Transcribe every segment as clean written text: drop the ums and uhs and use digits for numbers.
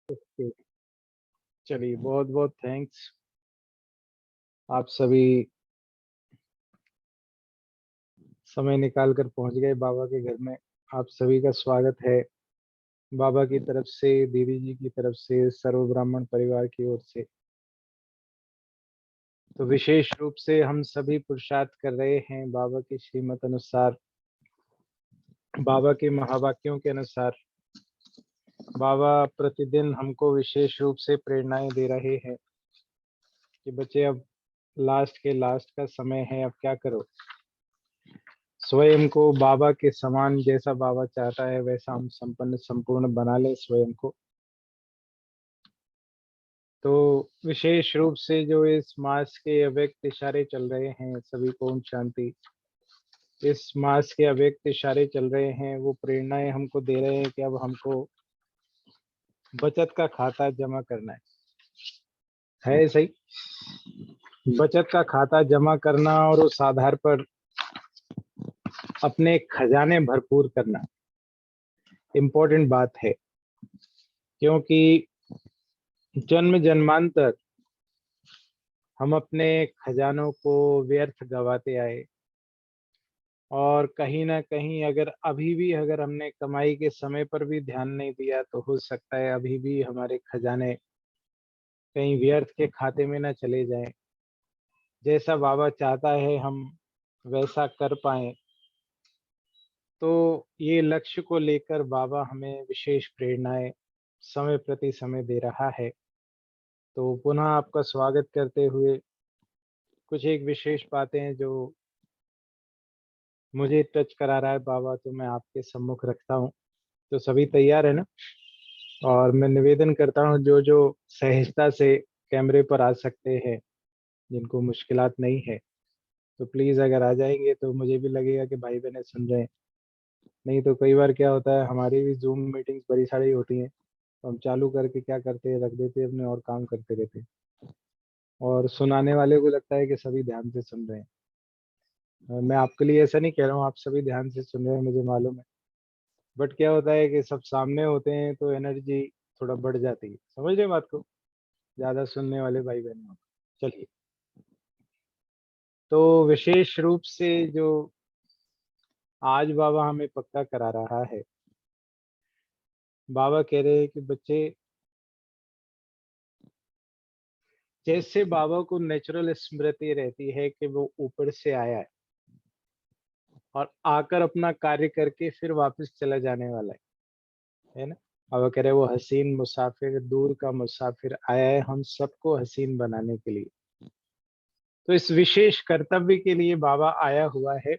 Okay, चलिए बहुत बहुत थैंक्स। आप सभी समय निकाल कर पहुंच गए बाबा के घर में। आप सभी का स्वागत है बाबा की तरफ से, दीदी जी की तरफ से, सर्व ब्राह्मण परिवार की ओर से। तो विशेष रूप से हम सभी पुरुषार्थ कर रहे हैं बाबा की श्रीमत अनुसार, बाबा के महावाक्यों के अनुसार। बाबा प्रतिदिन हमको विशेष रूप से प्रेरणाएं दे रहे हैं कि बच्चे अब लास्ट के लास्ट का समय है, अब क्या करो। स्वयं को बाबा के समान, जैसा बाबा चाहता है वैसा हम संपन्न संपूर्ण बना ले स्वयं को। तो विशेष रूप से जो इस मास के अव्यक्त इशारे चल रहे हैं, सभी को ओम शांति। इस मास के अव्यक्त इशारे चल रहे हैं, वो प्रेरणाएं हमको दे रहे हैं कि अब हमको बचत का खाता जमा करना है सही। बचत का खाता जमा करना और उस आधार पर अपने खजाने भरपूर करना इम्पोर्टेंट बात है, क्योंकि जन्म जन्मांतर हम अपने खजानों को व्यर्थ गवाते आए। और कहीं ना कहीं अगर अभी भी अगर हमने कमाई के समय पर भी ध्यान नहीं दिया तो हो सकता है अभी भी हमारे खजाने कहीं व्यर्थ के खाते में ना चले जाएं। जैसा बाबा चाहता है हम वैसा कर पाए। तो ये लक्ष्य को लेकर बाबा हमें विशेष प्रेरणाएं समय प्रति समय दे रहा है। तो पुनः आपका स्वागत करते हुए कुछ एक विशेष बातें जो मुझे टच करा रहा है बाबा, तो मैं आपके सम्मुख रखता हूँ। तो सभी तैयार है ना? और मैं निवेदन करता हूँ जो जो सहजता से कैमरे पर आ सकते हैं, जिनको मुश्किलात नहीं है, तो प्लीज अगर आ जाएंगे तो मुझे भी लगेगा कि भाई बहनें सुन रहे हैं। नहीं तो कई बार क्या होता है, हमारी भी जूम मीटिंग्स बड़ी सारी होती हैं, तो हम चालू करके क्या करते हैं, रख देते हैं अपने और काम करते रहते हैं। और सुनाने वाले को लगता है कि सभी ध्यान से सुन रहे हैं। मैं आपके लिए ऐसा नहीं कह रहा हूँ, आप सभी ध्यान से सुन रहे हैं, मुझे मालूम है। बट क्या होता है कि सब सामने होते हैं तो एनर्जी थोड़ा बढ़ जाती है। समझ रहे हैं बात को, ज्यादा सुनने वाले भाई बहन हो। चलिए, तो विशेष रूप से जो आज बाबा हमें पक्का करा रहा है, बाबा कह रहे हैं कि बच्चे, जैसे बाबा को नेचुरल स्मृति रहती है कि वो ऊपर से आया है और आकर अपना कार्य करके फिर वापस चला जाने वाला है ना। बाबा कह रहे हैं वो हसीन मुसाफिर, दूर का मुसाफिर आया है हम सबको हसीन बनाने के लिए। तो इस विशेष कर्तव्य के लिए बाबा आया हुआ है।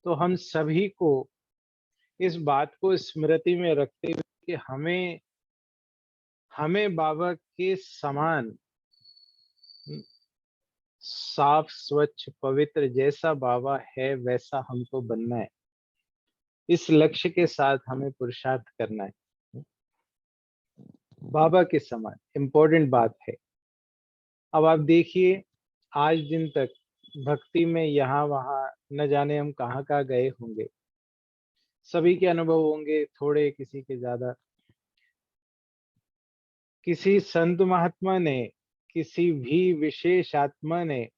तो हम सभी को इस बात को स्मृति में रखते हुए कि हमें हमें बाबा के समान साफ स्वच्छ पवित्र, जैसा बाबा है वैसा हमको बनना है। इस लक्ष्य के साथ हमें पुरुषार्थ करना है, बाबा के समान। इम्पोर्टेंट बात है। अब आप देखिए, आज दिन तक भक्ति में यहाँ वहाँ न जाने हम कहाँ कहाँ गए होंगे। सभी के अनुभव होंगे, थोड़े किसी के ज्यादा। किसी संत महात्मा ने, किसी भी विशेष आत्मा ने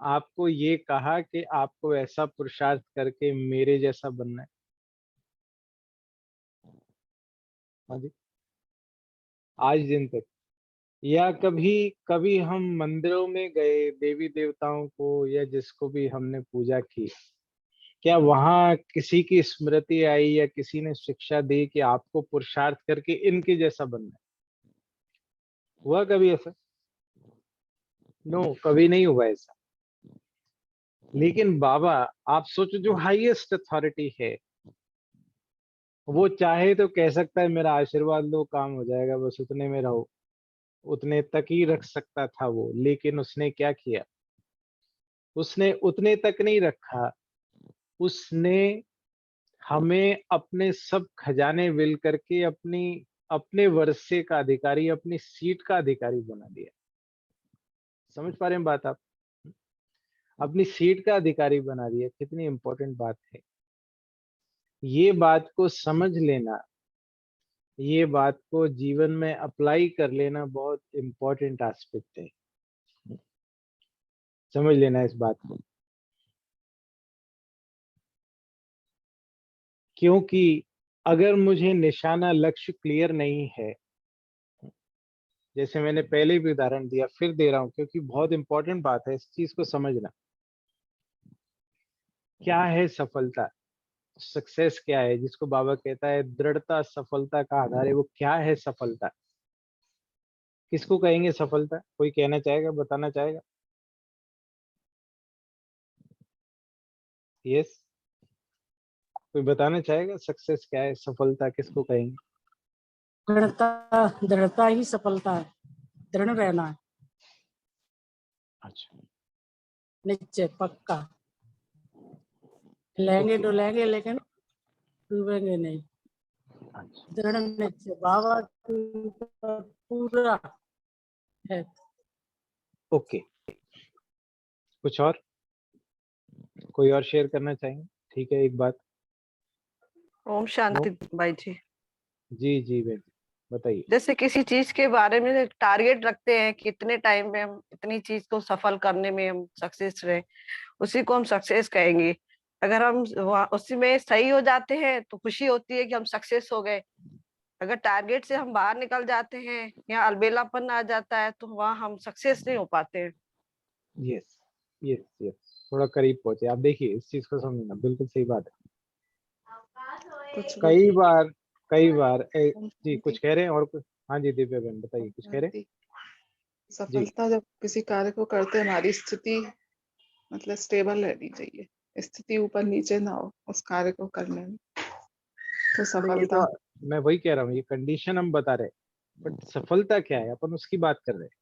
आपको ये कहा कि आपको ऐसा पुरुषार्थ करके मेरे जैसा बनना है? हाँ जी, आज दिन तक। या कभी कभी हम मंदिरों में गए, देवी देवताओं को या जिसको भी हमने पूजा की, क्या वहां किसी की स्मृति आई या किसी ने शिक्षा दी कि आपको पुरुषार्थ करके इनके जैसा बनना है? हुआ कभी ऐसा? नो, कभी नहीं हुआ ऐसा। लेकिन बाबा, आप सोचो, जो हाईएस्ट अथॉरिटी है, वो चाहे तो कह सकता है मेरा आशीर्वाद लो, काम हो जाएगा, बस उतने में रहो। उतने तक ही रख सकता था वो, लेकिन उसने क्या किया? उसने उतने तक नहीं रखा। उसने हमें अपने सब खजाने विल करके अपनी अपने वर्षे का अधिकारी, अपनी सीट का अधिकारी बना दिया। समझ पा रहे हैं बात आप? अपनी सीट का अधिकारी बना दिया। कितनी इंपॉर्टेंट बात है ये, बात को समझ लेना। ये बात को जीवन में अप्लाई कर लेना बहुत इम्पोर्टेंट एस्पेक्ट है। समझ लेना इस बात को, क्योंकि अगर मुझे निशाना लक्ष्य क्लियर नहीं है, जैसे मैंने पहले भी उदाहरण दिया, फिर दे रहा हूं क्योंकि बहुत इंपॉर्टेंट बात है, इस चीज को समझना। क्या है सफलता? सक्सेस क्या है, जिसको बाबा कहता है दृढ़ता सफलता का आधार है, वो क्या है सफलता? किसको कहेंगे सफलता? कोई कहना चाहेगा, बताना चाहेगा? यस, कोई बताना चाहेगा सक्सेस क्या है, सफलता किसको कहेंगे? दृढ़ता, दृढ़ता ही सफलता है, दृढ़ रहना है, अच्छा, निश्चय पक्का, लेंगे ओके, डुलेंगे लेकिन डूबेंगे नहीं, अच्छा, दृढ़ निश्चय बाबा के ऊपर पूरा है। ओके। कुछ और, कोई और शेयर करना चाहेंगे? ठीक है, एक बात। ओम नो, शांति भाई जी। जी जी बहन, बताइए। जैसे किसी चीज के बारे में टारगेट रखते हैं कि इतने टाइम में हम इतनी चीज को सफल करने में हम सक्सेस रहे, उसी को हम सक्सेस कहेंगे। अगर हम उसी में सही हो जाते हैं तो खुशी होती है कि हम सक्सेस हो गए। अगर टारगेट से हम बाहर निकल जाते हैं या अलबेलापन आ जाता है तो वहां हम सक्सेस नहीं हो पाते हैं। यस, यस, यस, थोड़ा करीब पहुंचे आप। देखिए इस चीज को समझना, बिल्कुल सही बात है। कुछ कई बार, कई बार जी शांति कुछ कह रहे हैं और कुछ? हाँ जी दिव्या बहन बताइए, कुछ कह रहे हैं? शांति। जी, सफलता जब किसी कार्य को करते हैं, हमारी स्थिति मतलब स्टेबल रहनी चाहिए, स्थिति ऊपर नीचे ना हो उस कार्य को करने में, तो ये सफलता। तो मैं वही कह रहा हूँ, ये कंडीशन हम बता रहे हैं, बट सफलता क्या है अपन उसकी बात कर रहे हैं।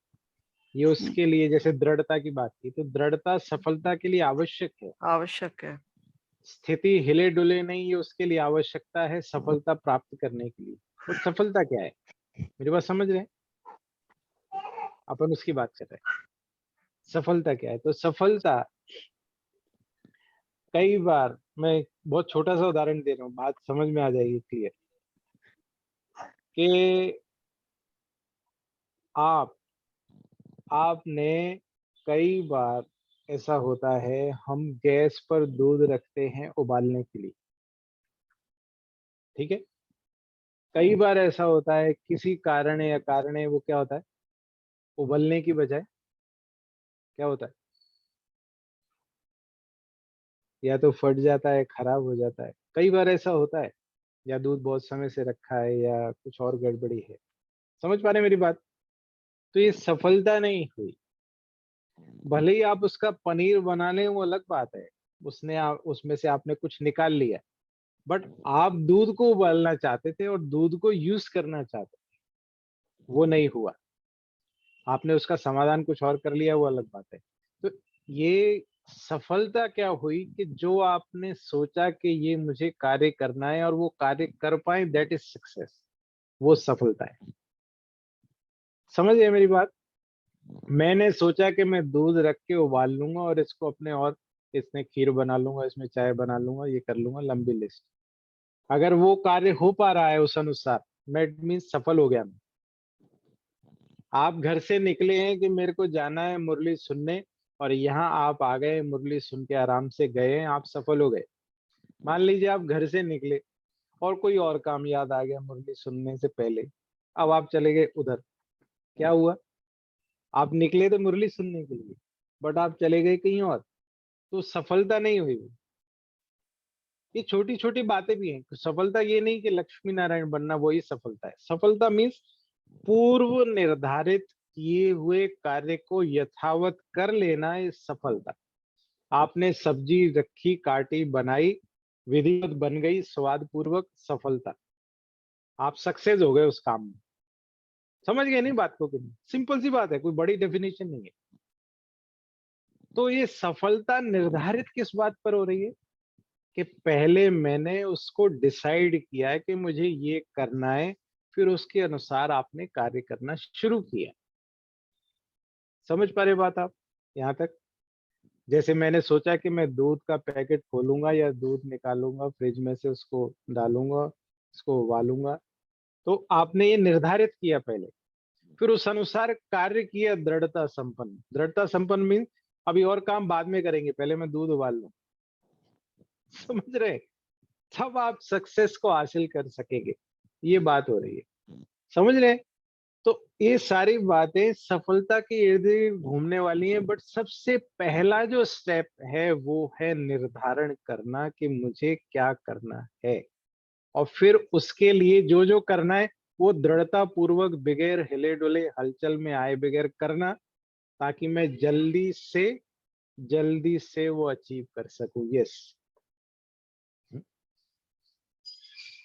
ये उसके लिए, जैसे दृढ़ता की बात की, तो दृढ़ता सफलता के लिए आवश्यक है। आवश्यक है। स्थिति हिले डुले नहीं, ये उसके लिए आवश्यकता है सफलता प्राप्त करने के लिए। तो सफलता क्या है, मेरी बात समझ रहे हैं? अपन उसकी बात कर रहे हैं, सफलता क्या है। तो सफलता, कई बार मैं एक बहुत छोटा सा उदाहरण दे रहा हूँ, बात समझ में आ जाएगी क्लियर। कि आप आपने कई बार ऐसा होता है, हम गैस पर दूध रखते हैं उबालने के लिए, ठीक है? कई बार ऐसा होता है किसी कारण या कारण वो क्या होता है, उबलने की बजाय क्या होता है, या तो फट जाता है, खराब हो जाता है। कई बार ऐसा होता है, या दूध बहुत समय से रखा है, या कुछ और गड़बड़ी है। समझ पा रहे हैं मेरी बात? तो ये सफलता नहीं हुई। भले ही आप उसका पनीर बना लें, वो अलग बात है, उसमें से आपने कुछ निकाल लिया, बट आप दूध को उबालना चाहते थे और दूध को यूज करना चाहते थे, वो नहीं हुआ। आपने उसका समाधान कुछ और कर लिया, वो अलग बात है। तो ये सफलता क्या हुई कि जो आपने सोचा कि ये मुझे कार्य करना है और वो कार्य कर पाए, दैट इज सक्सेस, वो सफलता है। समझ गए मेरी बात? मैंने सोचा कि मैं दूध रख के उबाल लूंगा और इसको अपने, और इसमें खीर बना लूंगा, इसमें चाय बना लूंगा, ये कर लूंगा, लंबी लिस्ट। अगर वो कार्य हो पा रहा है उस अनुसार, मैं मीन सफल हो गया मैं। आप घर से निकले हैं कि मेरे को जाना है मुरली सुनने, और यहाँ आप आ गए, मुरली सुन के आराम से गए, आप सफल हो गए। मान लीजिए आप घर से निकले और कोई और काम याद आ गया मुरली सुनने से पहले, अब आप चले गए उधर, क्या हुआ? आप निकले तो मुरली सुनने के लिए, बट आप चले गए कहीं और, तो सफलता नहीं हुई। ये छोटी छोटी बातें भी हैं। सफलता ये नहीं कि लक्ष्मी नारायण बनना वही सफलता है। सफलता मीन्स पूर्व निर्धारित किए हुए कार्य को यथावत कर लेना है सफलता। आपने सब्जी रखी, काटी, बनाई, विधिवत बन गई, स्वाद पूर्वक, सफलता। आप सक्सेस हो गए उस काम में। समझ गए नहीं बात को? सिंपल सी बात है, कोई बड़ी डेफिनेशन नहीं है। तो ये सफलता निर्धारित किस बात पर हो रही है कि पहले मैंने उसको डिसाइड किया है कि मुझे ये करना है, फिर उसके अनुसार आपने कार्य करना शुरू किया। समझ पा रहे बात आप यहाँ तक? जैसे मैंने सोचा कि मैं दूध का पैकेट खोलूंगा या दूध निकालूंगा फ्रिज में से, उसको डालूंगा, उसको उबालूंगा, तो आपने ये निर्धारित किया पहले, फिर उस अनुसार कार्य किया दृढ़ता संपन्न। दृढ़ता संपन्न मीन अभी और काम बाद में करेंगे, पहले मैं दूध उबाल लूं। समझ रहे? तब आप सक्सेस को हासिल कर सकेंगे, ये बात हो रही है। समझ रहे? तो ये सारी बातें सफलता के इर्द गिर्द घूमने वाली हैं, बट सबसे पहला जो स्टेप है वो है निर्धारण करना कि मुझे क्या करना है, और फिर उसके लिए जो जो करना है वो दृढ़ता पूर्वक बगैर हिले डुले हलचल में आए बगैर करना, ताकि मैं जल्दी से वो अचीव कर सकूं। Yes,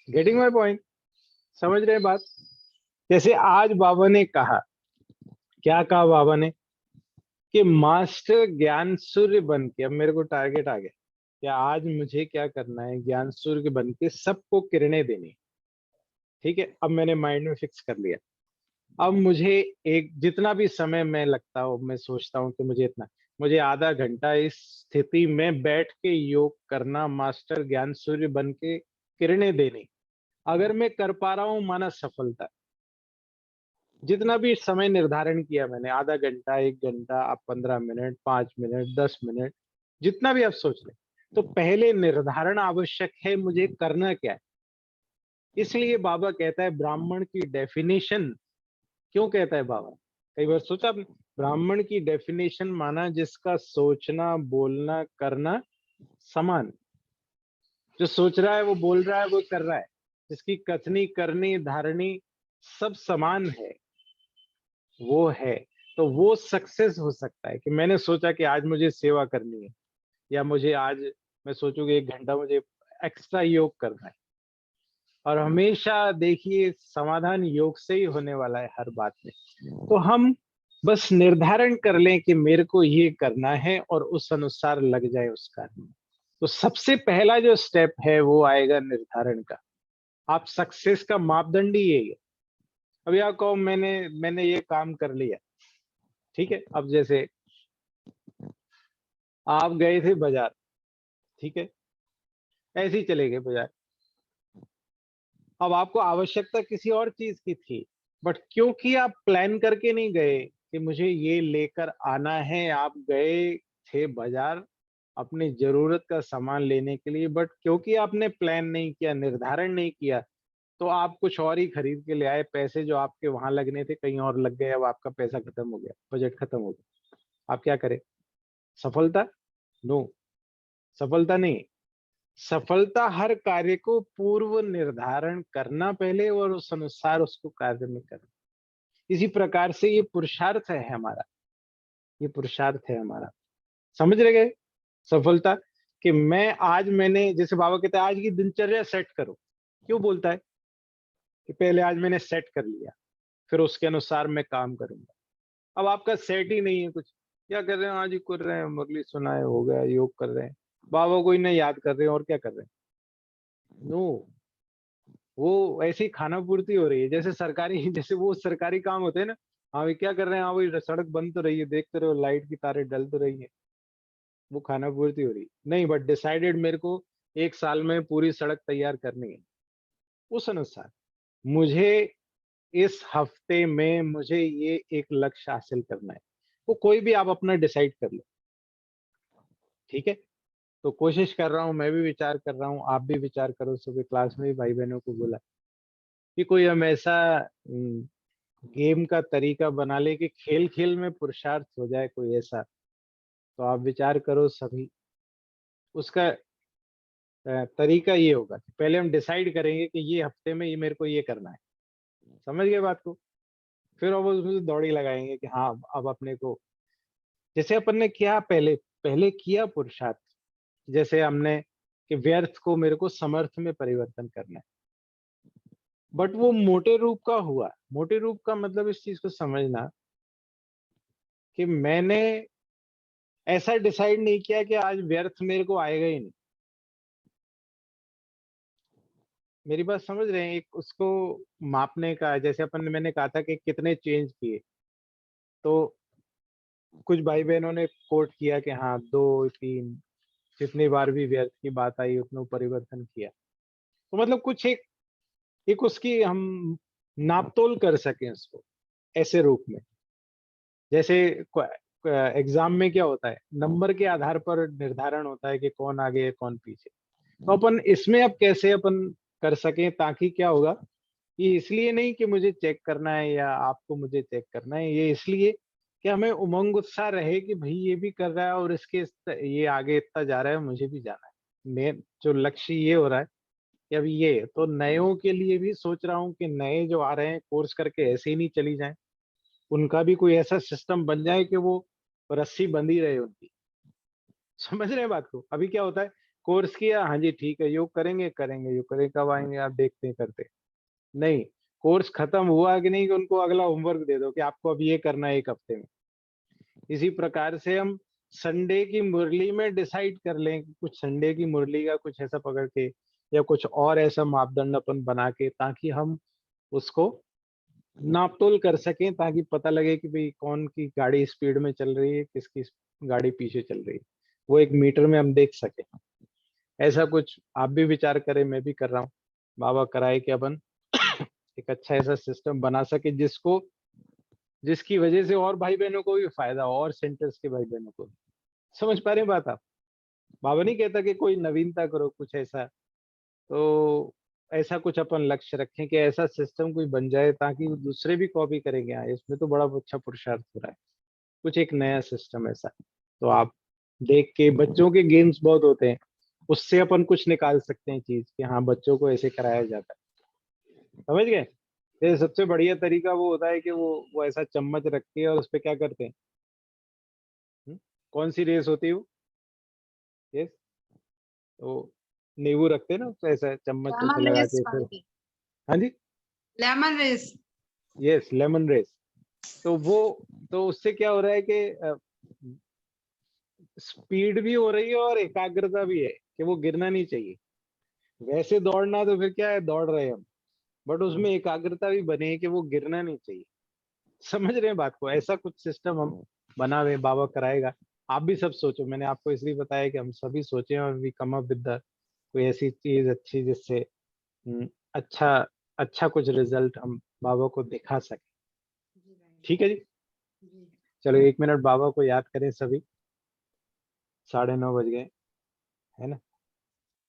getting my point? समझ रहे बात? जैसे आज बाबा ने कहा, क्या कहा बाबा ने कि मास्टर ज्ञान सूर्य बन के, अब मेरे को टारगेट आ गया कि आज मुझे क्या करना है, ज्ञान सूर्य बन के सबको किरणें देनी। ठीक है, अब मैंने माइंड में फिक्स कर लिया। अब मुझे एक जितना भी समय मैं लगता हूँ, मैं सोचता हूँ कि मुझे आधा घंटा इस स्थिति में बैठ के योग करना, मास्टर ज्ञान सूर्य बन के किरणें देनी। अगर मैं कर पा रहा हूँ, माना सफलता। जितना भी समय निर्धारण किया मैंने, आधा घंटा, 1 घंटा, आप 15 मिनट, 5 मिनट, 10 मिनट, जितना भी आप सोच लें, तो पहले निर्धारण आवश्यक है, मुझे करना क्या है। इसलिए बाबा कहता है ब्राह्मण की डेफिनेशन, क्यों कहता है बाबा? कई बार सोचा आपने? ब्राह्मण की डेफिनेशन माना जिसका सोचना, बोलना, करना समान। जो सोच रहा है वो बोल रहा है, वो कर रहा है, जिसकी कथनी, करनी, धारणी सब समान है, वो है। तो वो सक्सेस हो सकता है कि मैंने सोचा कि आज मुझे सेवा करनी है, या मुझे आज मैं सोचूंगी 1 घंटा मुझे एक्स्ट्रा योग करना है। और हमेशा देखिए समाधान योग से ही होने वाला है हर बात में। तो हम बस निर्धारण कर लें कि मेरे को ये करना है और उस अनुसार लग जाए उस कार्य में। तो सबसे पहला जो स्टेप है वो आएगा निर्धारण का। आप सक्सेस का मापदंड ही यही है। अब या कहो मैंने ये काम कर लिया, ठीक है। अब जैसे आप गए थे बाजार, ठीक है, ऐसे ही चले गए बाजार। अब आपको आवश्यकता किसी और चीज की थी, बट क्योंकि आप प्लान करके नहीं गए कि मुझे ये लेकर आना है, आप गए थे बाजार अपनी जरूरत का सामान लेने के लिए, बट क्योंकि आपने प्लान नहीं किया, निर्धारण नहीं किया, तो आप कुछ और ही खरीद के ले आए। पैसे जो आपके वहां लगने थे कहीं और लग गए, अब आपका पैसा खत्म हो गया, बजट खत्म हो गया। आप क्या करें? सफलता? नो, सफलता नहीं। सफलता हर कार्य को पूर्व निर्धारण करना पहले, और उस अनुसार उसको कार्य में करना। इसी प्रकार से ये पुरुषार्थ है हमारा, ये पुरुषार्थ है हमारा। समझ रहे गए? सफलता कि मैंने जैसे बाबा कहते हैं आज की दिनचर्या सेट करो। क्यों बोलता है कि पहले आज मैंने सेट कर लिया, फिर उसके अनुसार मैं काम करूंगा। अब आपका सेट ही नहीं है कुछ, क्या कर रहे हैं? आज ही कर रहे हैं, मुरली सुनाए, हो गया, योग कर रहे हैं, बाबा को ही नहीं याद कर रहे हैं, और क्या कर रहे हैं? नो, वो ऐसी खाना पूर्ति हो रही है जैसे सरकारी जैसे वो सरकारी काम होते हैं ना। हाँ भाई क्या कर रहे हैं? हाँ भाई सड़क बंद तो रही है, देखते रहो, लाइट की तारें डल तो रही है, वो खाना पूर्ति हो रही है नहीं। बट डिसाइडेड मेरे को 1 साल में पूरी सड़क तैयार करनी है। उस अनुसार मुझे इस हफ्ते में मुझे ये एक लक्ष्य हासिल करना है। वो कोई भी आप अपना डिसाइड कर लो, ठीक है। तो कोशिश कर रहा हूँ, मैं भी विचार कर रहा हूँ, आप भी विचार करो। सुबह क्लास में भी भाई बहनों को बोला कि कोई हम ऐसा गेम का तरीका बना ले कि खेल खेल में पुरुषार्थ हो जाए, कोई ऐसा। तो आप विचार करो सभी। उसका तरीका ये होगा कि पहले हम डिसाइड करेंगे कि ये हफ्ते में ये मेरे को ये करना है। समझ गए बात को? फिर अब उसमें दौड़ी लगाएंगे कि हाँ अब अपने को, जैसे अपन ने किया पहले पहले किया पुरुषार्थ, जैसे हमने कि व्यर्थ को मेरे को समर्थ में परिवर्तन करना है। बट वो मोटे रूप का हुआ। मोटे रूप का मतलब इस चीज को समझना कि मैंने ऐसा डिसाइड नहीं किया कि आज व्यर्थ मेरे को आएगा ही नहीं। मेरी बात समझ रहे हैं? एक उसको मापने का, जैसे मैंने कहा था कि कितने चेंज किए, तो कुछ भाई बहनों ने कोट किया कि हाँ 2 3, जितनी बार भी व्यर्थ की बात आई उतना परिवर्तन किया। तो मतलब कुछ एक उसकी हम नापतोल कर सकें उसको ऐसे रूप में। जैसे एग्जाम में क्या होता है, नंबर के आधार पर निर्धारण होता है कि कौन आगे है कौन पीछे। तो अपन इसमें अब कैसे अपन कर सकें, ताकि क्या होगा, ये इसलिए नहीं कि मुझे चेक करना है या आपको मुझे चेक करना है, ये इसलिए कि हमें उमंग उत्साह रहे कि भाई ये भी कर रहा है और ये आगे इतना जा रहा है, मुझे भी जाना है। मेन जो लक्ष्य ये हो रहा है कि अभी ये तो नयों के लिए भी सोच रहा हूँ कि नए जो आ रहे हैं कोर्स करके ऐसे ही नहीं चली जाएं, उनका भी कोई ऐसा सिस्टम बन जाए कि वो रस्सी बंधी रहे उनकी। समझ रहे हैं बात को? अभी क्या होता है, कोर्स किया, हाँ जी ठीक है, योग करेंगे करेंगे, योग करेंगे, कब आएंगे आप देखते हैं करते। नहीं, कोर्स खत्म हुआ कि नहीं कि उनको अगला होमवर्क दे दो कि आपको अब ये करना है 1 हफ्ते में। इसी प्रकार से हम संडे की मुरली में डिसाइड कर लें कि कुछ संडे की मुरली का कुछ ऐसा पकड़ के या कुछ और ऐसा मापदंड अपन बना के, ताकि हम उसको नापतोल कर सकें, ताकि पता लगे कि भाई कौन की गाड़ी स्पीड में चल रही है, किसकी गाड़ी पीछे चल रही है, वो एक मीटर में हम देख सके। ऐसा कुछ आप भी विचार करें, मैं भी कर रहा हूँ, बाबा कराए कि अपन एक अच्छा ऐसा सिस्टम बना सके जिसकी वजह से और भाई बहनों को भी फायदा हो, और सेंटर्स के भाई बहनों को भी। समझ पा रहे हैं बात आप? बाबा नहीं कहता कि कोई नवीनता करो कुछ ऐसा, तो ऐसा कुछ अपन लक्ष्य रखें कि ऐसा सिस्टम कोई बन जाए ताकि वो दूसरे भी कॉपी करेंगे। हाँ, इसमें तो बड़ा अच्छा पुरुषार्थ हो रहा है, कुछ एक नया सिस्टम ऐसा। तो आप देख के, बच्चों के गेम्स बहुत होते हैं, उससे अपन कुछ निकाल सकते हैं चीज कि हाँ बच्चों को ऐसे कराया जाता है। समझ गए? ये सबसे बढ़िया तरीका वो होता है कि वो ऐसा चम्मच रख के और उस पे क्या करते हैं, कौन सी रेस होती है वो, रेस, तो नींबू रखते हैं ना, तो ऐसा चम्मच पे लेमन लगा रेस के फिर। पार्टी, हाँ जी, lemon race. Yes, lemon race. तो वो, तो उससे क्या हो रहा है कि स्पीड भी हो रही है और एकाग्रता भी है कि वो गिरना नहीं चाहिए। वैसे दौड़ना तो फिर क्या है, दौड़ रहे हैं हम, बट उसमें एकाग्रता भी बने कि वो गिरना नहीं चाहिए। समझ रहे हैं बात को? ऐसा कुछ सिस्टम हम बना हुए, बाबा कराएगा। आप भी सब सोचो, मैंने आपको इसलिए बताया कि हम सभी सोचें और we come up with the कोई ऐसी चीज अच्छी जिससे अच्छा अच्छा कुछ रिजल्ट हम बाबा को दिखा सके। ठीक है जी, चलो 1 मिनट बाबा को याद करें सभी। 9:30 बज गए, है ना?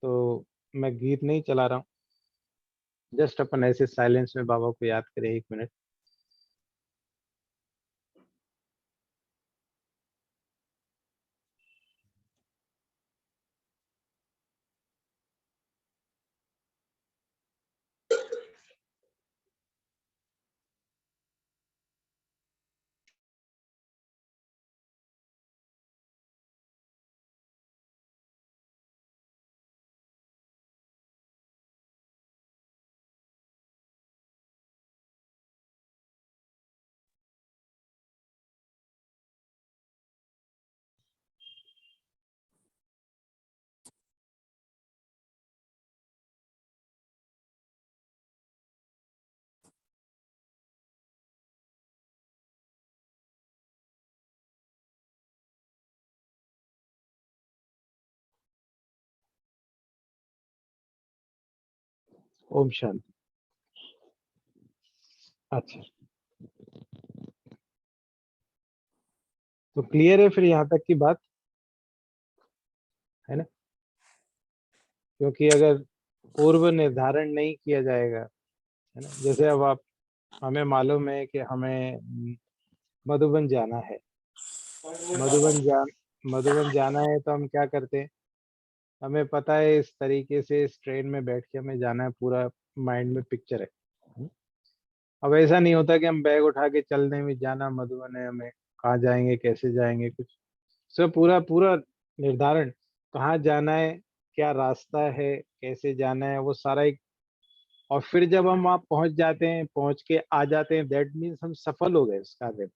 तो मैं गीत नहीं चला रहा हूँ, जस्ट अपन ऐसे साइलेंस में बाबा को याद करें 1 मिनट। ओम शांति। अच्छा, तो क्लियर है फिर यहाँ तक की बात, है ना? क्योंकि अगर पूर्व निर्धारण नहीं किया जाएगा, है ना, जैसे अब आप, हमें मालूम है कि हमें मधुबन जाना है, मधुबन जान मधुबन जाना है, तो हम क्या करते हैं, हमें पता है इस तरीके से इस ट्रेन में बैठ के हमें जाना है, पूरा माइंड में पिक्चर है। अब ऐसा नहीं होता कि हम बैग उठा के चलने में, जाना मधुबन है हमें, कहाँ जाएंगे कैसे जाएंगे, कुछ सब पूरा पूरा निर्धारण, कहाँ जाना है, क्या रास्ता है, कैसे जाना है, वो सारा एक। और फिर जब हम वहाँ पहुंच जाते हैं, पहुंच के आ जाते हैं, दैट मीन्स हम सफल हो गए उस कार्य में।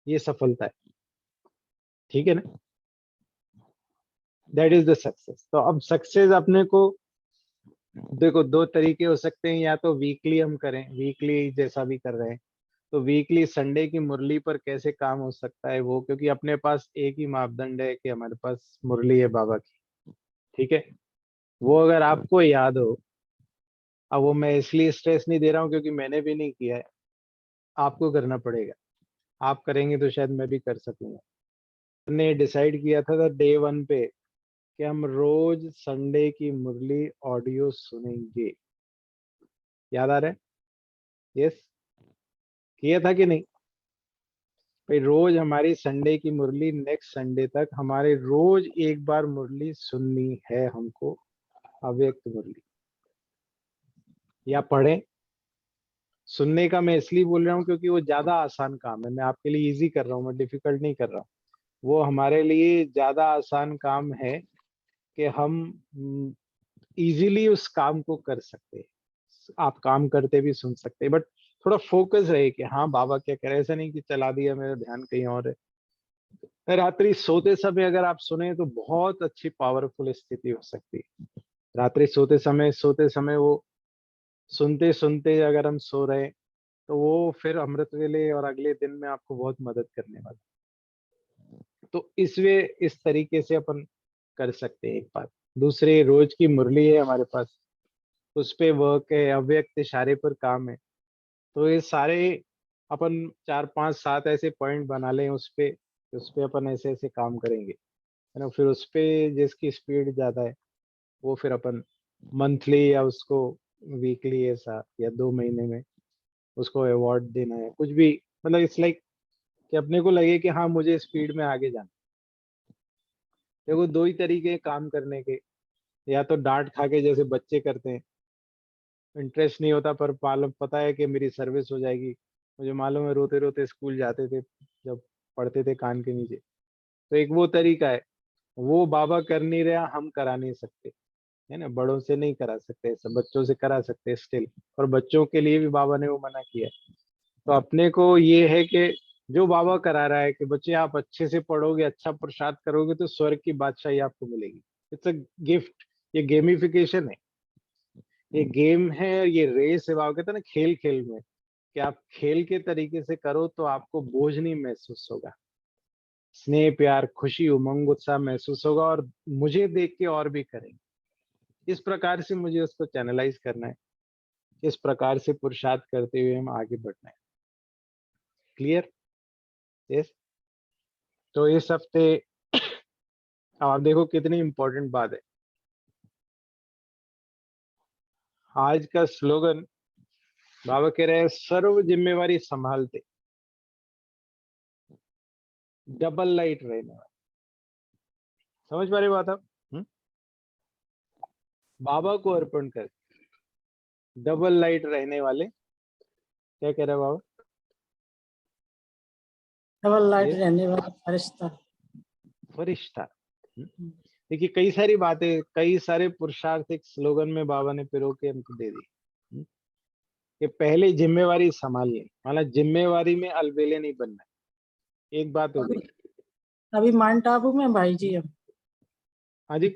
ये सफलता है, ठीक है ना? That is the success. तो अब सक्सेस अपने को देखो, 2 तरीके हो सकते हैं, या तो वीकली हम करें, वीकली जैसा भी कर रहे हैं, तो वीकली संडे की मुरली पर कैसे काम हो सकता है वो, क्योंकि अपने पास एक ही मापदंड है कि हमारे पास मुरली है बाबा की, ठीक है? वो अगर आपको याद हो, अब वो मैं इसलिए स्ट्रेस नहीं दे रहा हूँ क्योंकि मैंने भी नहीं किया है, आपको करना पड़ेगा। आप करेंगे तो शायद मैं भी कर सकूंगा। हमने डिसाइड किया था डे 1 पे कि हम रोज संडे की मुरली ऑडियो सुनेंगे। याद आ रहा है? यस, किया था कि नहीं? भाई रोज हमारी संडे की मुरली, नेक्स्ट संडे तक हमारे रोज एक बार मुरली सुननी है हमको, अव्यक्त मुरली। या पढ़ें। सुनने का मैं इसलिए बोल रहा हूँ क्योंकि वो ज्यादा आसान काम है। मैं आपके लिए इजी कर रहा हूँ, मैं डिफिकल्ट नहीं कर रहा हूँ। वो हमारे लिए ज्यादा आसान काम है कि हम इजीली उस काम को कर सकते हैं। आप काम करते भी सुन सकते हैं, बट थोड़ा फोकस रहे कि हाँ बाबा क्या कह रहे हैं। ऐसा नहीं कि चला दिया, मेरा ध्यान कहीं और है। रात्रि सोते समय अगर आप सुने तो बहुत अच्छी पावरफुल स्थिति हो सकती है। रात्रि सोते समय वो सुनते सुनते अगर हम सो रहे हैं तो वो फिर अमृत वेले और अगले दिन में आपको बहुत मदद करने वाला है। तो इस तरीके से अपन कर सकते हैं। एक बात। दूसरे, रोज की मुरली है हमारे पास, उस पे वर्क है, अव्यक्त इशारे पर काम है। तो ये सारे अपन 4 5 7 ऐसे पॉइंट बना लें उस पे अपन ऐसे ऐसे काम करेंगे, है ना। फिर उस पे जिसकी स्पीड ज्यादा है वो फिर अपन मंथली या उसको वीकली ऐसा या 2 महीने में उसको अवार्ड देना है, कुछ भी। मतलब इट्स लाइक कि अपने को लगे कि हाँ मुझे स्पीड में आगे जाना। देखो 2 ही तरीके हैं काम करने के। या तो डांट खा के जैसे बच्चे करते हैं, इंटरेस्ट नहीं होता पर मालूम पता है कि मेरी सर्विस हो जाएगी। मुझे मालूम है रोते रोते स्कूल जाते थे जब पढ़ते थे कान के नीचे। तो एक वो तरीका है, वो बाबा कर नहीं रहा, हम करा नहीं सकते, है ना। बड़ों से नहीं करा सकते, सब बच्चों से करा सकते स्टिल। और बच्चों के लिए भी बाबा ने वो मना किया है। तो अपने को ये है कि जो बाबा करा रहा है कि बच्चे आप अच्छे से पढ़ोगे, अच्छा प्रसाद करोगे तो स्वर्ग की बादशाही आपको मिलेगी। It's a gift. ये गेमिफिकेशन है, ये गेम है, ये रेस है। बाबा कहते हैं ना खेल खेल में, कि आप खेल के तरीके से करो तो आपको बोझ नहीं महसूस होगा। स्नेह प्यार खुशी उमंग उत्साह महसूस होगा और मुझे देख के और भी करेंगे। इस प्रकार से मुझे उसको चैनलाइज करना है, इस प्रकार से पुरुषार्थ करते हुए हम आगे बढ़ना है। क्लियर? यस। तो इस हफ्ते और देखो कितनी इंपॉर्टेंट बात है। आज का स्लोगन बाबा कह रहे हैं, सर्व जिम्मेवारी संभालते डबल लाइट रहने वाले। समझ पा रहे बात आप? बाबा को अर्पण कर डबल लाइट रहने वाले। क्या कह रहे हैं बाबा? डबल लाइट ये रहने वाला फरिश्ता। फरिश्ता। देखिए कई सारी बातें, कई सारे पुरुषार्थ एक स्लोगन में बाबा ने पिरो के हमको दे दी। कि पहले जिम्मेवारी संभालिए, मतलब जिम्मेवारी में अलबेले नहीं बनना है। एक बात हो अभी गई। अभी माउंट आबू में भाई जी, हम हाँ जी।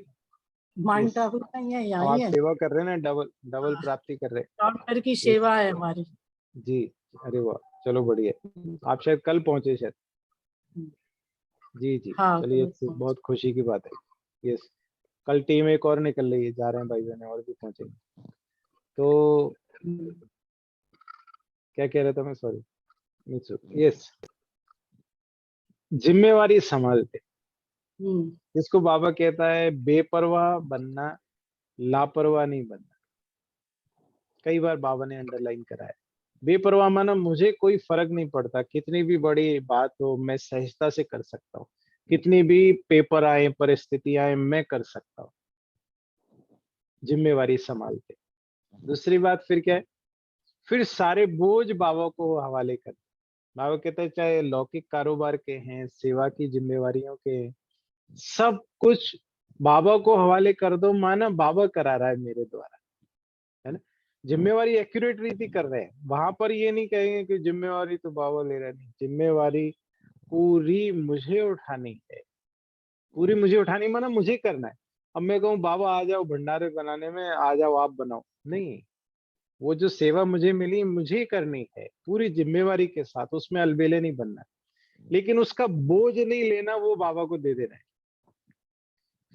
Mount yes. आबू में ही अब आई आप है। सेवा कर रहे हैं ना, डबल डबल हाँ, प्राप्ति कर रहे काउंटर की हैं। यस सेवा है हमारी। जी। अरे वाह, चलो बढ़िया। आप शायद कल पहुंचे शायद। जी जी। हाँ चलिए कल अच्छी- बहुत खुशी की बात है। यस। कल टीम एक और निकल रही है, जा रहे हैं भाई बहन और भी पहुंचेंगे। तो क्या कह रहा था मैं, सॉरी। यस, जिम्मेवारी संभालते, जिसको बाबा कहता है बेपरवाह बनना, लापरवाह नहीं बनना। कई बार बाबा ने अंडरलाइन करा है। बेपरवाह माना मुझे कोई फर्क नहीं पड़ता, कितनी भी बड़ी बात हो मैं सहजता से कर सकता हूँ। कितनी भी पेपर आए, परिस्थिति आए, मैं कर सकता हूँ। जिम्मेवारी संभालते। दूसरी बात फिर क्या है? फिर सारे बोझ बाबा को हवाले कर। बाबा कहते हैं चाहे लौकिक कारोबार के हैं, सेवा की जिम्मेवारियों के हैं, सब कुछ बाबा को हवाले कर दो। माना बाबा करा रहा है मेरे द्वारा, है ना। जिम्मेवारी एक्यूरेट रीति कर रहे हैं, वहां पर ये नहीं कहेंगे कि जिम्मेवारी तो बाबा ले रहा है। नहीं, जिम्मेवारी पूरी मुझे उठानी है। पूरी मुझे उठानी माना मुझे करना है। अब मैं कहूँ बाबा आ जाओ भंडारे बनाने में, आ जाओ आप बनाओ, नहीं। वो जो सेवा मुझे मिली मुझे करनी है पूरी जिम्मेवारी के साथ, उसमें अलबेले नहीं बनना। लेकिन उसका बोझ नहीं लेना, वो बाबा को दे देना है।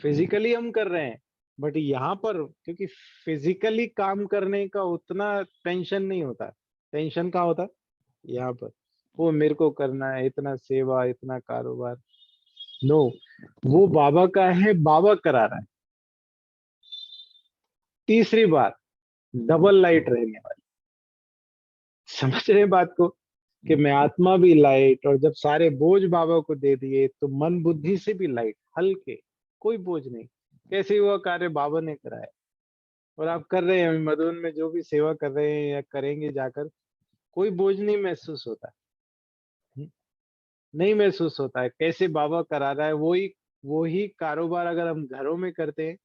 फिजिकली हम कर रहे हैं, बट यहाँ पर क्योंकि फिजिकली काम करने का उतना टेंशन नहीं होता। टेंशन कहाँ होता है? यहाँ पर वो मेरे को करना है, इतना सेवा, इतना कारोबार। नो, वो बाबा का है, बाबा करा रहा है। तीसरी बात, डबल लाइट रहने वाली। समझ रहे हैं बात को? कि मैं आत्मा भी लाइट, और जब सारे बोझ बाबा को दे दिए तो मन बुद्धि से भी लाइट, हल्के, कोई बोझ नहीं। कैसे हुआ कार्य बाबा ने कराया, और आप कर रहे हैं। मधुबन में जो भी सेवा कर रहे हैं या करेंगे जाकर, कोई बोझ नहीं महसूस होता। नहीं महसूस होता है। कैसे बाबा करा रहा है, वही कारोबार अगर हम घरों में करते हैं,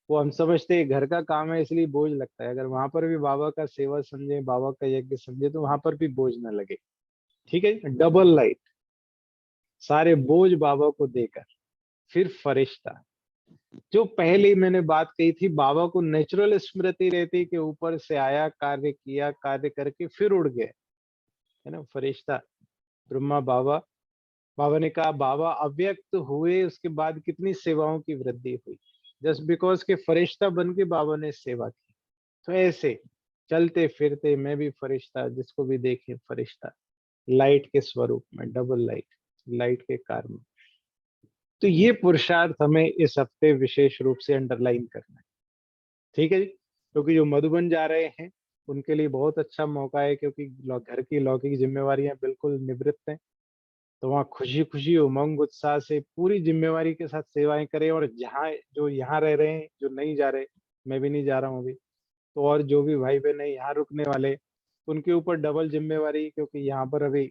वो हम समझते हैं घर का काम है इसलिए बोझ लगता है। अगर वहां पर भी बाबा का सेवा समझे, बाबा का यज्ञ समझे, तो वहां पर भी बोझ ना लगे। ठीक है, डबल लाइट, सारे बोझ बाबा को देकर। फिर फरिश्ता, जो पहले ही मैंने बात कही थी, बाबा को नेचुरल स्मृति रहती कि ऊपर से आया, कार्य किया, कार्य करके फिर उड़ गए, है ना। फरिश्ता ब्रह्मा बाबा, बाबा ने कहा बाबा अव्यक्त हुए, उसके बाद कितनी सेवाओं की वृद्धि हुई, जस्ट बिकॉज के फरिश्ता बन के बाबा ने सेवा की। तो ऐसे चलते फिरते मैं भी फरिश्ता, जिसको भी देखे फरिश्ता, लाइट के स्वरूप में, डबल लाइट, लाइट के कारण। तो ये पुरुषार्थ हमें इस हफ्ते विशेष रूप से अंडरलाइन करना है। ठीक है जी। क्योंकि जो मधुबन जा रहे हैं उनके लिए बहुत अच्छा मौका है, क्योंकि घर की लौकिक जिम्मेवारियां बिल्कुल निवृत्त हैं। तो वहाँ खुशी खुशी, उमंग, उत्साह से पूरी जिम्मेवारी के साथ सेवाएं करें। और जहाँ जो यहाँ रह रहे हैं, जो नहीं जा रहे, मैं भी नहीं जा रहा हूँ अभी, तो और जो भी भाई बहन है यहाँ रुकने वाले, उनके ऊपर डबल जिम्मेवारी। क्योंकि यहाँ पर अभी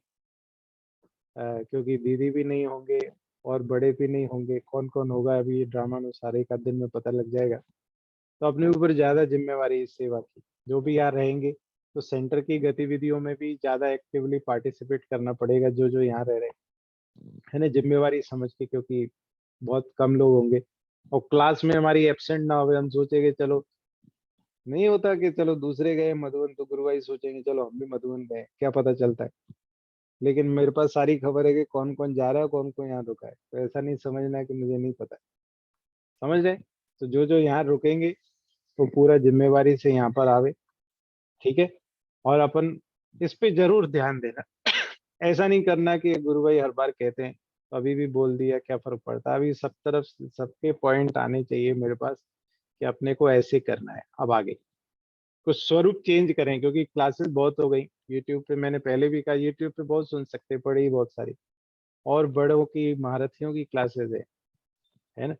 क्योंकि दीदी भी नहीं होंगे और बड़े भी नहीं होंगे, कौन कौन होगा अभी ये ड्रामा अनुसार एक आध दिन में पता लग जाएगा। तो अपने ऊपर ज्यादा जिम्मेवारी इस सेवा की। जो भी यहाँ रहेंगे तो सेंटर की गतिविधियों में भी ज्यादा एक्टिवली पार्टिसिपेट करना पड़ेगा, जो जो यहाँ रह रहे हैं, है ना, जिम्मेवारी समझ के। क्योंकि बहुत कम लोग होंगे, और क्लास में हमारी एब्सेंट ना हो। हम सोचेंगे चलो, नहीं होता कि चलो दूसरे गए मधुबन तो गुरुवाई सोचेंगे चलो हम भी मधुबन गए, क्या पता चलता है। लेकिन मेरे पास सारी खबर है कि कौन कौन जा रहा है, कौन कौन यहाँ रुका है। तो ऐसा नहीं समझना है कि मुझे नहीं पता है। समझ रहे? तो जो जो यहाँ रुकेंगे वो पूरा जिम्मेवारी से यहाँ पर आवे। ठीक है। और अपन इस पे जरूर ध्यान देना। ऐसा नहीं करना कि गुरु भाई हर बार कहते हैं तो अभी भी बोल दिया, क्या फर्क पड़ता है। अभी सब तरफ सबके पॉइंट आने चाहिए मेरे पास कि अपने को ऐसे करना है। अब आगे कुछ स्वरूप चेंज करें, क्योंकि क्लासेस बहुत हो गई यूट्यूब पे। मैंने पहले भी कहा यूट्यूब पे बहुत सुन सकते, पढ़ी बहुत सारी, और बड़ों की, महारथियों की क्लासेस है ना।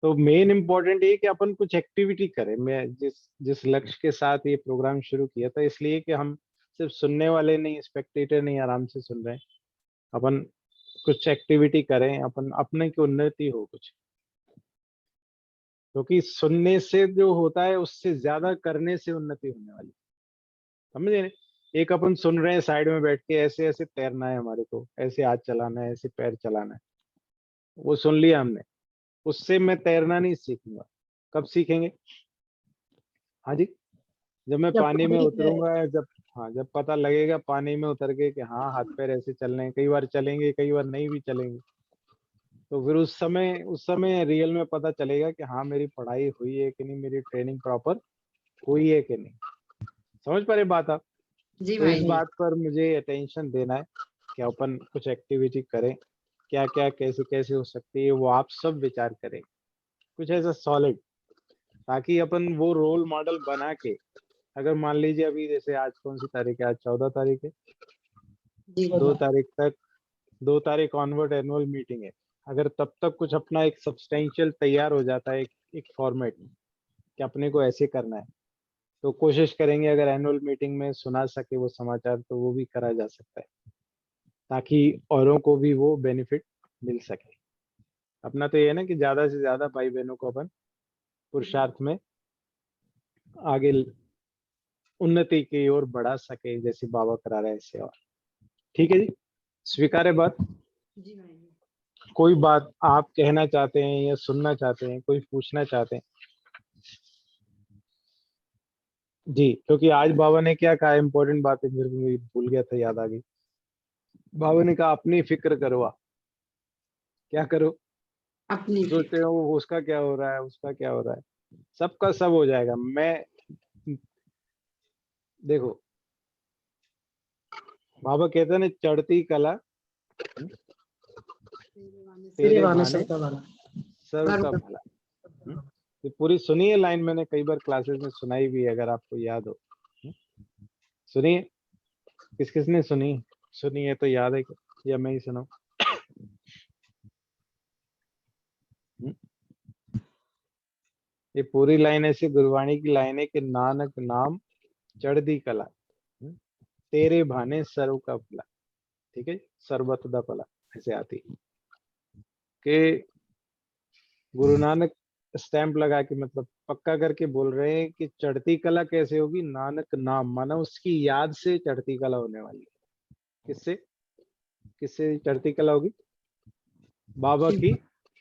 तो मेन इम्पोर्टेंट ये कि अपन कुछ एक्टिविटी करें। मैं जिस जिस लक्ष्य के साथ ये प्रोग्राम शुरू किया था, इसलिए कि हम सिर्फ सुनने वाले नहीं, स्पेक्टेटर नहीं, आराम से सुन रहे हैं। अपन कुछ एक्टिविटी करें, अपन अपने की उन्नति हो कुछ। क्योंकि सुनने से जो होता है उससे ज्यादा करने से उन्नति होने वाली। समझे ना? एक अपन सुन रहे हैं साइड में बैठ के, ऐसे ऐसे तैरना है हमारे को, ऐसे हाथ चलाना है, ऐसे पैर चलाना है, वो सुन लिया हमने। उससे मैं तैरना नहीं सीखूंगा। कब सीखेंगे? हाँ जी, जब मैं जब पानी में कभी उतरूंगा, जब, हाँ, जब पता लगेगा पानी में उतर के कि हाँ हाथ पैर ऐसे चलने हैं। कई बार चलेंगे, कई बार नहीं भी चलेंगे। तो फिर उस समय रियल में पता चलेगा कि हाँ मेरी पढ़ाई हुई है कि नहीं, मेरी ट्रेनिंग प्रॉपर हुई है कि नहीं। समझ पा रहे बात आप? जी तो इस भाई जी। बात पर मुझे अटेंशन देना है कि अपन कुछ एक्टिविटी करें। क्या क्या कैसे कैसे हो सकती है वो आप सब विचार करें, कुछ ऐसा सॉलिड, ताकि अपन वो रोल मॉडल बना के, अगर मान लीजिए अभी जैसे आज कौन सी तारीख है, आज 14 तारीख है, जी 2 तारीख तक, 2 तारीख ऑनवर्ड एनुअल मीटिंग है। अगर तब तक कुछ अपना एक सब्सटेंशियल तैयार हो जाता है, एक फॉर्मेट कि अपने को ऐसे करना है, तो कोशिश करेंगे अगर एनुअल मीटिंग में सुना सके वो समाचार तो वो भी करा जा सकता है, ताकि औरों को भी वो बेनिफिट मिल सके। अपना तो ये है ना कि ज्यादा से ज्यादा भाई बहनों को अपन पुरुषार्थ में आगे उन्नति की ओर बढ़ा सके, जैसे बाबा करा रहे हैं ऐसे। और ठीक है जी, स्वीकार है बात? जी भाई जी। कोई बात आप कहना चाहते हैं या सुनना चाहते हैं, कोई पूछना चाहते हैं? जी, क्योंकि आज बाबा ने क्या कहा, इंपॉर्टेंट बात है, मेरे को भी भूल गया था, याद आ गई। बाबा ने कहा अपनी फिक्र करो आप। क्या करो? अपनी भी। सोचते हो उसका क्या हो रहा है, उसका क्या हो रहा है, सबका सब हो जाएगा। मैं देखो, बाबा कहते हैं ना, चढ़ती कला तेरे तेरे वाले भाने सबका वाला। सर्व का भला। हम्म? ये पूरी सुनिए लाइन, मैंने कई बार क्लासेस में सुनाई भी है, अगर आपको याद हो। हम्म? सुनिए, किस किसने सुनी, सुनी है तो याद है क्या? या मैं ही सुनाऊं? हम्म? ये पूरी लाइन ऐसी गुरबाणी की लाइन है कि नानक नाम चढ़दी कला, हम्म? तेरे भाने सर्व का भला। ठीक है, सर्वत दा भला ऐसे आती है कि गुरु नानक स्टैंप लगा के, मतलब पक्का करके बोल रहे हैं कि चढ़ती कला कैसे होगी, नानक नाम, माना उसकी याद से चढ़ती कला होने वाली है। किससे, किससे चढ़ती कला होगी? बाबा की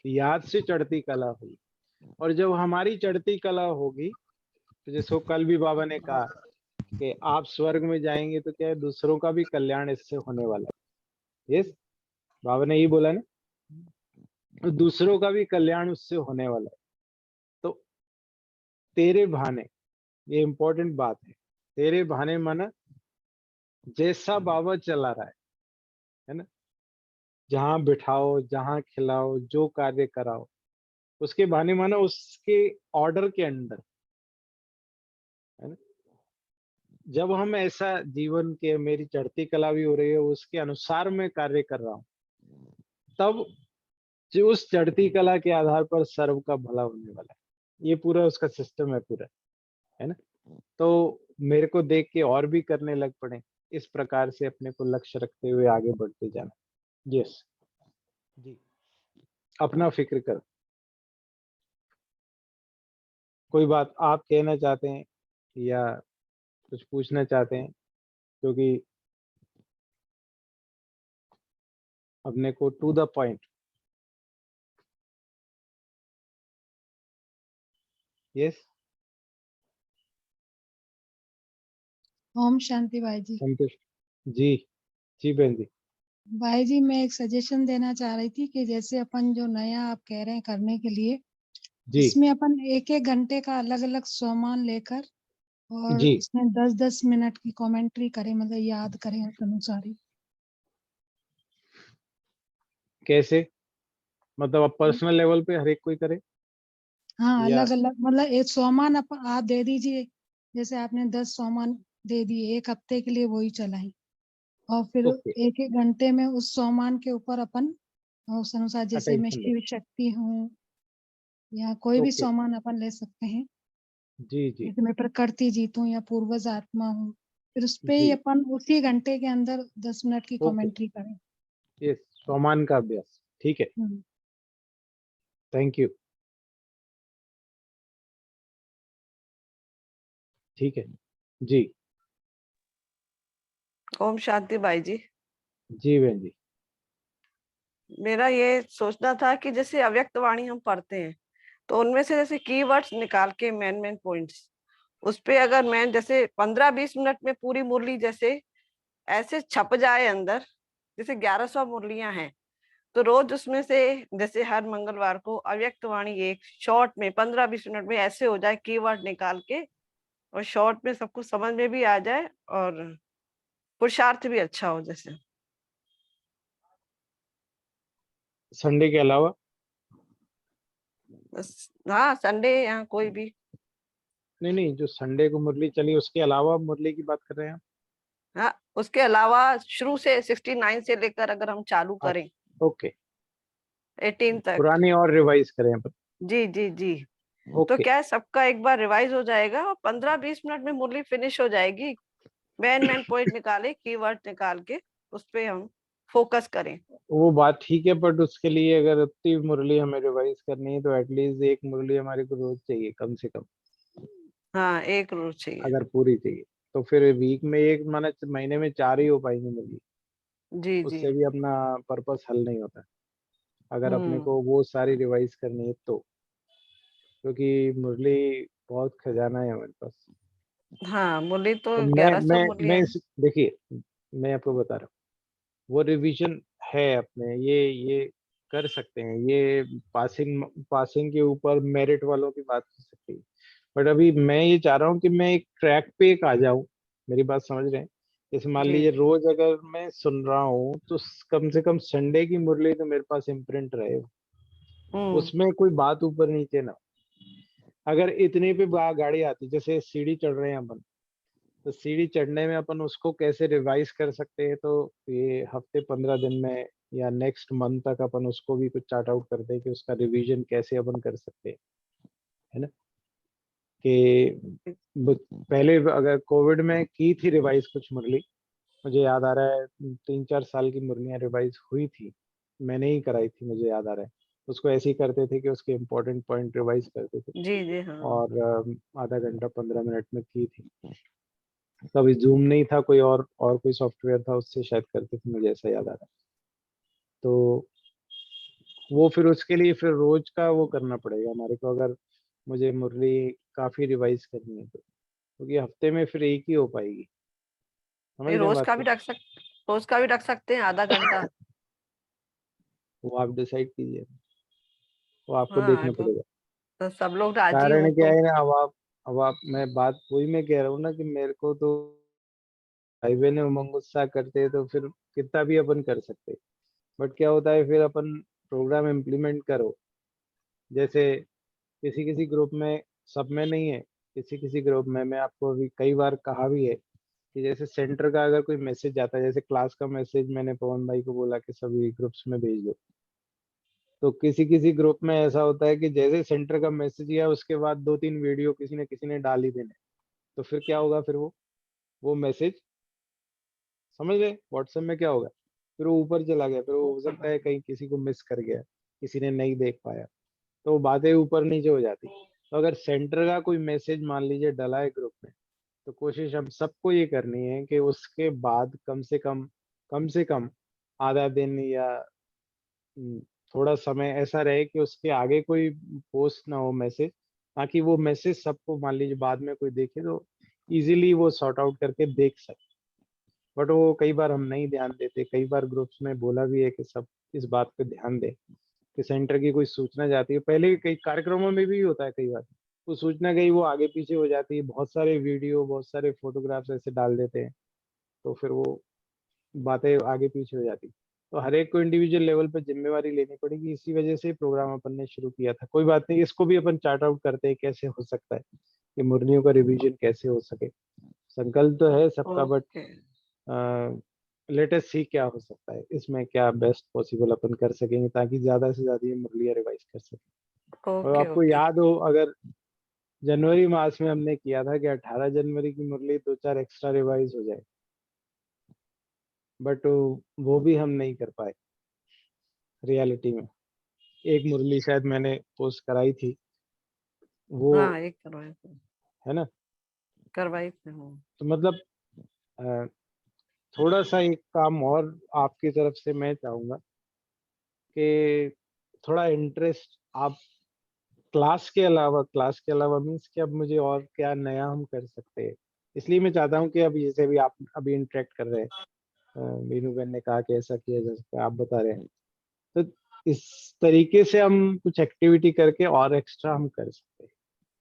याद से चढ़ती कला होगी। और जब हमारी चढ़ती कला होगी, तो जैसे कल भी बाबा ने कहा कि आप स्वर्ग में जाएंगे तो क्या है, दूसरों का भी कल्याण इससे होने वाला है। यस, बाबा ने यही बोला ना, तो दूसरों का भी कल्याण उससे होने वाला है। तो तेरे भाने, ये इंपॉर्टेंट बात है, तेरे भाने माना जैसा बाबा चला रहा है ना, जहां बिठाओ, जहां खिलाओ, जो कार्य कराओ, उसके बहाने माना उसके ऑर्डर के अंडर, है ना। जब हम ऐसा जीवन के, मेरी चढ़ती कला भी हो रही है, उसके अनुसार मैं कार्य कर रहा हूँ, तब जो उस चढ़ती कला के आधार पर सर्व का भला होने वाला है। ये पूरा उसका सिस्टम है पूरा, है ना। तो मेरे को देख के और भी करने लग पड़े, इस प्रकार से अपने को लक्ष्य रखते हुए आगे बढ़ते जाना। यस जी, अपना फिक्र करो। कोई बात आप कहना चाहते हैं या कुछ पूछना चाहते हैं, क्योंकि अपने को to the point. Yes, Om Shanti भाई जी। संतुष्ट जी। जी बहन जी। भाई जी मैं एक सजेशन देना चाह रही थी कि जैसे अपन जो नया आप कह रहे हैं करने के लिए, जी इसमें अपन एक एक घंटे का अलग अलग सामान लेकर और जी, उसमें 10-10 मिनट की कमेंट्री करें, मतलब याद करें उस अनुसार ही। कैसे, मतलब अब पर्सनल लेवल पे हर एक कोई करे हाँ या? अलग अलग, मतलब एक सामान आप दे दीजिए, जैसे आपने 10 सामान दे दिए, एक हफ्ते के लिए वही चलाएं और फिर ओके, एक एक घंटे में उस सामान के ऊपर अपन उस अनुसार, जैसे मैं अटेंशन दो। शिव शक्ति हूँ या कोई भी ओके, सामान अपन ले सकते हैं, जी जी जैसे मैं प्रकृति जीत हूँ या पूर्वज आत्मा हूँ, फिर उस पे ही जी, अपन उसी घंटे के अंदर 10 मिनट की ओके। कमेंट्री करें। ये सामान का अभ्यास, ठीक है, हम्म। Thank you. ठीक है जी। ओम शांति भाई जी। जी बहन जी। मेरा ये सोचना था कि जैसे अव्यक्त वाणी हम पढ़ते हैं, तो उनमें से जैसे कीवर्ड्स निकाल के मेन मेन पॉइंट्स, उस पे अगर मैं जैसे 15-20 मिनट में पूरी मुरली जैसे ऐसे छप जाए अंदर, जैसे 1100 मुरलियां हैं, तो रोज उसमें से जैसे हर मंगलवार को अव्यक्त वाणी एक शॉर्ट में 15-20 मिनट में ऐसे हो जाए, कीवर्ड निकाल के, और शॉर्ट में सबको समझ में भी आ जाए और पुरुषार्थ भी अच्छा हो जैसे। संडे के अलावा? बस हाँ, संडे या कोई भी। नहीं नहीं, जो संडे को मुरली चली उसके अलावा मुरली की बात कर रहे हैं आप? हाँ, उसके अलावा शुरू से 69 से लेकर अगर हम चालू करें अच्छा, ओके, 18 तक। पुरानी और रिवाइज करें अपन। जी जी जी। तो ओके, क्या है, सबका एक बार रिवाइज हो जाएगा और 15-20 मिनट में मुरली फिनिश हो जाएगी। मेन मेन पॉइंट निकाले, कीवर्ड निकाल के उस पे हम फोकस करें। वो बात ठीक है, बट उसके लिए अगर उतनी मुरली हमें रिवाइज करनी है तो एटलीस्ट एक मुरली हमारे को रोज चाहिए कम से कम, हाँ, एक रोज चाहिए। अगर पूरी चाहिए। तो फिर वीक में एक, माना महीने में 4 ही हो पाएंगी मुरली, जी जी। उससे भी अपना पर्पस हल नहीं होता, अगर अपने हम्म। को वो सारी रिवाइज करनी है तो। क्योंकि मुरली बहुत खजाना है हमारे पास। हाँ, मुरली तो तो 1100 मुरलियां हैं। देखिए, मैं आपको बता रहा हूँ, वो रिवीजन है अपने, ये कर सकते हैं, ये पासिंग पासिंग के ऊपर मेरिट वालों की बात हो सकती है। बट अभी मैं ये चाह रहा हूँ कि मैं एक ट्रैक पे एक आ जाऊं, मेरी बात समझ रहे हैं? जैसे मान जी लीजिए जी रोज अगर मैं सुन रहा हूँ तो कम से कम संडे की मुरली तो मेरे पास इम्प्रिंट रहे, हम्म उसमें कोई बात ऊपर नीचे ना। अगर इतने पे गाड़ी आती, जैसे सीढ़ी चढ़ रहे हैं अपन, तो सीढ़ी चढ़ने में अपन उसको कैसे रिवाइज कर सकते हैं, तो ये हफ्ते 15 दिन में या नेक्स्ट मंथ तक अपन उसको भी कुछ चार्ट आउट करते हैं कि उसका रिवीजन कैसे अपन कर सकते हैं, है ना? कि पहले अगर कोविड में की थी रिवाइज कुछ मुरली, मुझे याद आ रहा है 3-4 साल की मुरलियां रिवाइज हुई थी, मैंने ही कराई थी, मुझे याद आ रहा है। उसको ऐसे ही करते थे कि उसके इम्पोर्टेंट पॉइंट रिवाइज करते थे, जी जी हाँ और आधा घंटा 15 मिनट में की थी। तभी जूम नहीं था, कोई और कोई सॉफ्टवेयर था, उससे शायद करते थे, मुझे ऐसा याद आ रहा है। तो वो फिर उसके लिए फिर रोज का वो करना पड़ेगा हमारे को, अगर मुझे मुरली काफी रिवाइज करनी है तो, क्योंकि हफ्ते में फिर एक ही हो पाएगी। समझ ये रहे हैं बात को? रोज का भी रख सकते हैं आधा घंटा। वो आप डिसाइड कीजिए, वो आपको हाँ देखना पड़ेगा। तो सब लोग राजी हो कारण क्या तो। है ना, अब आप मैं बात वही मैं कह रहा हूँ ना कि मेरे को तो भाई बहन उमंग उत्साह करते हैं तो फिर कितना भी अपन कर सकते हैं। बट क्या होता है फिर अपन प्रोग्राम इम्प्लीमेंट करो, जैसे किसी किसी ग्रुप में, सब में नहीं है, किसी किसी ग्रुप में, मैं आपको अभी कई बार कहा भी है कि जैसे सेंटर का अगर कोई मैसेज आता है, जैसे क्लास का मैसेज मैंने पवन भाई को बोला कि सभी ग्रुप्स में भेज दो, तो किसी किसी ग्रुप में ऐसा होता है कि जैसे सेंटर का मैसेज किया उसके बाद 2-3 वीडियो किसी ने डाल ही देने, तो फिर क्या होगा, फिर वो मैसेज, समझ रहे व्हाट्सएप में क्या होगा, फिर वो ऊपर चला गया, फिर वो हो सकता है कहीं किसी को मिस कर गया, किसी ने नहीं देख पाया, तो वो बातें ऊपर नीचे हो जाती। तो अगर सेंटर का कोई मैसेज मान लीजिए डला है ग्रुप में, तो कोशिश हम सबको ये करनी है कि उसके बाद कम से कम आधा दिन या हम्म, थोड़ा समय ऐसा रहे कि उसके आगे कोई पोस्ट ना हो मैसेज, ताकि वो मैसेज सबको मान लीजिए बाद में कोई देखे तो इजीली वो सॉर्ट आउट करके देख सके। बट वो कई बार हम नहीं ध्यान देते, कई बार ग्रुप्स में बोला भी है कि सब इस बात पे ध्यान दें कि सेंटर की कोई सूचना जाती है, पहले कई कार्यक्रमों में भी होता है, कई बार वो सूचना गई वो आगे पीछे हो जाती है, बहुत सारे वीडियो बहुत सारे फोटोग्राफ्स ऐसे डाल देते हैं, तो फिर वो बातें आगे पीछे हो जाती। तो हर एक को इंडिविजुअल लेवल पे जिम्मेवारी लेनी पड़ेगी, इसी वजह से प्रोग्राम अपन ने शुरू किया था। कोई बात नहीं, इसको भी अपन चार्ट आउट करते हैं कैसे हो सकता है कि मुरलियों का रिवीजन कैसे हो सके। संकल्प तो है सबका, बट ओके लेट अस सी क्या हो सकता है इसमें, क्या बेस्ट पॉसिबल अपन कर सकेंगे ताकि ज्यादा से ज्यादा ये मुरलियां रिवाइज कर सकें। और ओके आपको ओके याद हो, अगर जनवरी मास में हमने किया था कि 18 जनवरी की मुरली 2-4 एक्स्ट्रा रिवाइज हो जाए, बट वो भी हम नहीं कर पाए रियलिटी में। एक मुरली शायद मैंने पोस्ट कराई थी, वो, हाँ एक करवाई थी। है ना? करवाई थी हाँ। तो मतलब अ, थोड़ा सा एक काम और आपकी तरफ से मैं चाहूंगा कि थोड़ा इंटरेस्ट आप क्लास के अलावा मीन्स कि अब मुझे और क्या नया हम कर सकते हैं। इसलिए मैं चाहता हूँ कि अब जैसे भी आप अभी इंटरेक्ट कर रहे हैं, मीनू बहन ने कहा कि ऐसा किया जा सकता है, आप बता रहे हैं, तो इस तरीके से हम कुछ एक्टिविटी करके और एक्स्ट्रा हम कर सकते हैं,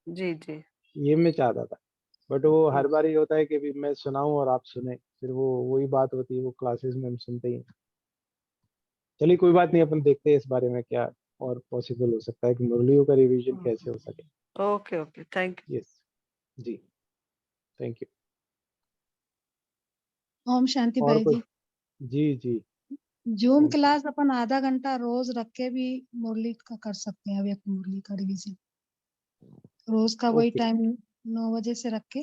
जी जी ये मैं चाहता था। बट वो हर बार ये होता है कि अभी मैं सुनाऊं और आप सुने, फिर वो वही बात होती है, वो क्लासेस में हम सुनते ही हैं। चलिए कोई बात नहीं, अपन देखते हैं इस बारे में क्या और पॉसिबल हो सकता है कि मुरलियों का रिवीजन कैसे हो सके। ओके ओके थैंक यस जी, थैंक यू। ओम शांति और भाई कोई? जी। जी जी। जूम ओम क्लास अपन आधा घंटा रोज रख के भी मुरली का कर सकते हैं, अभी मुरली का रिवीजन रोज का वही ओके, टाइम 9 बजे से रख के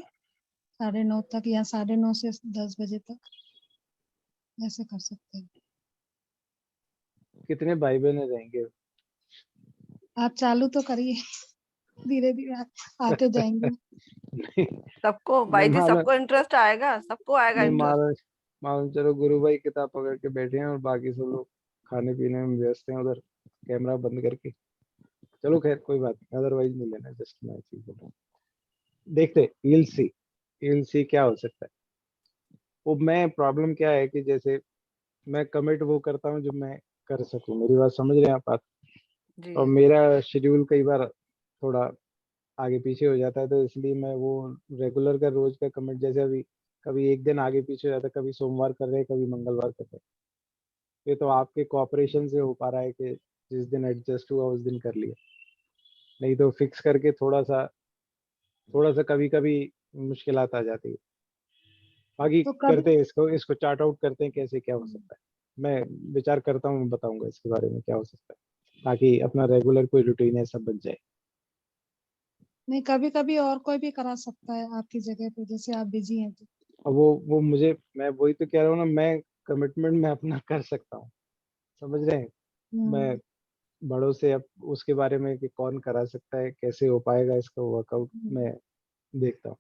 9:30 तक या 9:30 से 10 बजे तक ऐसे कर सकते हैं। कितने भाई बहन रहेंगे? आप चालू तो करिए धीरे धीरे आते जाएंगे। नहीं, सबको मैं भाई जी, मालूम सबको इंटरेस्ट आएगा, सबको आएगा नहीं इंटरेस्ट। मालूम मालूम चलो गुरु भाई किताब पकड़ के बैठे हैं और बाकी सब लोग खाने पीने में व्यस्त हैं उधर, कैमरा बंद करके। चलो खैर कोई बात नहीं, अदरवाइज नहीं लेना, जस्ट मैं चीज बोल रहा हूँ। देखते, वील सी क्या हो सकता है। वो मैं प्रॉब्लम क्या है कि जैसे मैं कमिट वो करता हूँ जो मैं कर सकूं। मेरी बात समझ रहे हैं आप? जी और मेरा शेड्यूल कई बार थोड़ा आगे पीछे हो जाता है, तो इसलिए मैं वो रेगुलर का रोज का कमिट, जैसे अभी कभी एक दिन आगे पीछे हो जाता है, कभी सोमवार कर रहे हैं, कभी मंगलवार कर रहे हैं। ये तो आपके कोऑपरेशन से हो पा रहा है कि जिस दिन एडजस्ट हुआ उस दिन कर लिया, नहीं तो फिक्स करके थोड़ा सा कभी कभी मुश्किलात आ जाती है। बाकी तो कभी करते हैं, इसको इसको चार्ट आउट करते हैं कैसे क्या हो सकता है। मैं विचार करता हूँ, बताऊंगा इसके बारे में क्या हो सकता है, ताकि अपना रेगुलर कोई रूटीन है सब बन जाए। नहीं, कभी कभी और कोई भी करा सकता है आपकी जगह पे, जैसे आप बिजी हैं तो। अब वो मुझे, मैं वही तो कह रहा हूँ ना, मैं कमिटमेंट में अपना कर सकता हूँ, समझ रहे हैं? मैं हम्म, बड़ों से अब उसके बारे में कि कौन करा सकता है, कैसे हो पाएगा इसका वर्कआउट, हम्म, मैं देखता हूँ।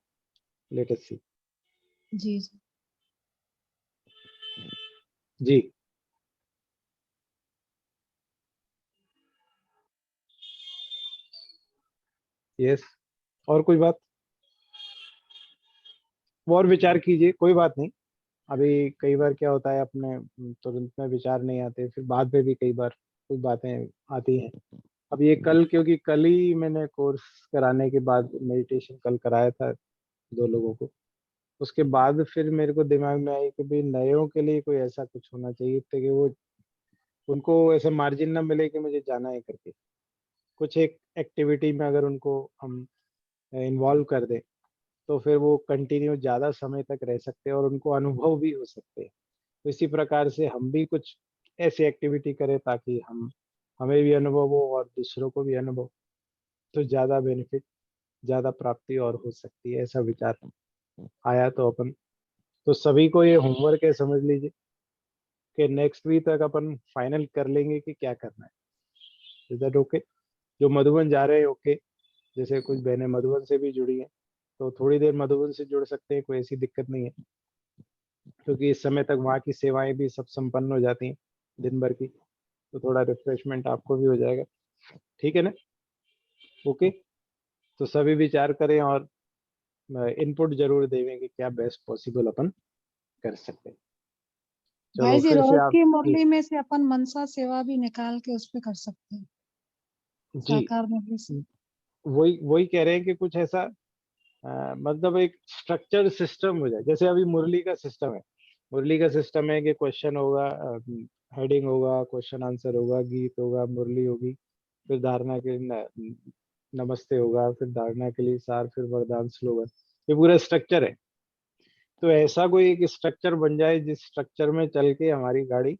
लेटेस्ट सी। जी जी। जी। यस। और कोई बात? और विचार कीजिए, कोई बात नहीं। अभी कई बार क्या होता है, अपने तुरंत में विचार नहीं आते, फिर बाद में भी कई बार कोई बातें आती हैं। अब ये कल, क्योंकि कल ही मैंने कोर्स कराने के बाद मेडिटेशन कल कराया था 2 लोगों को, उसके बाद फिर मेरे को दिमाग में आई कि भाई नयों के लिए कोई ऐसा कुछ होना चाहिए ताकि वो, उनको ऐसा मार्जिन ना मिले कि मुझे जाना है करके। कुछ एक एक्टिविटी में अगर उनको हम इन्वॉल्व कर दें, तो फिर वो कंटिन्यू ज़्यादा समय तक रह सकते हैं और उनको अनुभव भी हो सकते हैं। तो इसी प्रकार से हम भी कुछ ऐसी एक्टिविटी करें ताकि हम, हमें भी अनुभव हो और दूसरों को भी अनुभव, तो ज़्यादा बेनिफिट, ज़्यादा प्राप्ति और हो सकती है। ऐसा विचार आया तो अपन, तो सभी को ये होमवर्क है, समझ लीजिए कि नेक्स्ट वीक तक अपन फाइनल कर लेंगे कि क्या करना है। Is that okay? जो मधुबन जा रहे हैं, ओके। जैसे कुछ बहनें मधुबन से भी जुड़ी हैं, तो थोड़ी देर मधुबन से जुड़ सकते हैं, कोई ऐसी दिक्कत नहीं है, क्योंकि इस समय तक वहाँ की सेवाएं भी सब संपन्न हो जाती हैं दिन भर की, तो थोड़ा रिफ्रेशमेंट आपको भी हो जाएगा। ठीक है ना? ओके। तो सभी विचार करें और इनपुट जरूर देंगे कि क्या बेस्ट पॉसिबल अपन कर सकते हैं। चलो भाई जी, फिर से रोज आप। की मुरली में से अपन मनसा सेवा भी निकाल के उस पे कर सकते हैं, जी। साकार मुरली से। वही वही कह रहे हैं कि कुछ ऐसा मतलब एक स्ट्रक्चर सिस्टम हो जाए, जैसे अभी मुरली का सिस्टम है। मुरली का सिस्टम है कि क्वेश्चन होगा, हेडिंग होगा, क्वेश्चन आंसर होगा, गीत होगा, मुरली होगी, फिर धारणा के नमस्ते होगा, फिर धारणा के लिए सार, फिर वरदान स्लोगन। ये पूरा स्ट्रक्चर है। तो ऐसा कोई एक स्ट्रक्चर बन जाए जिस स्ट्रक्चर में चल के हमारी गाड़ी,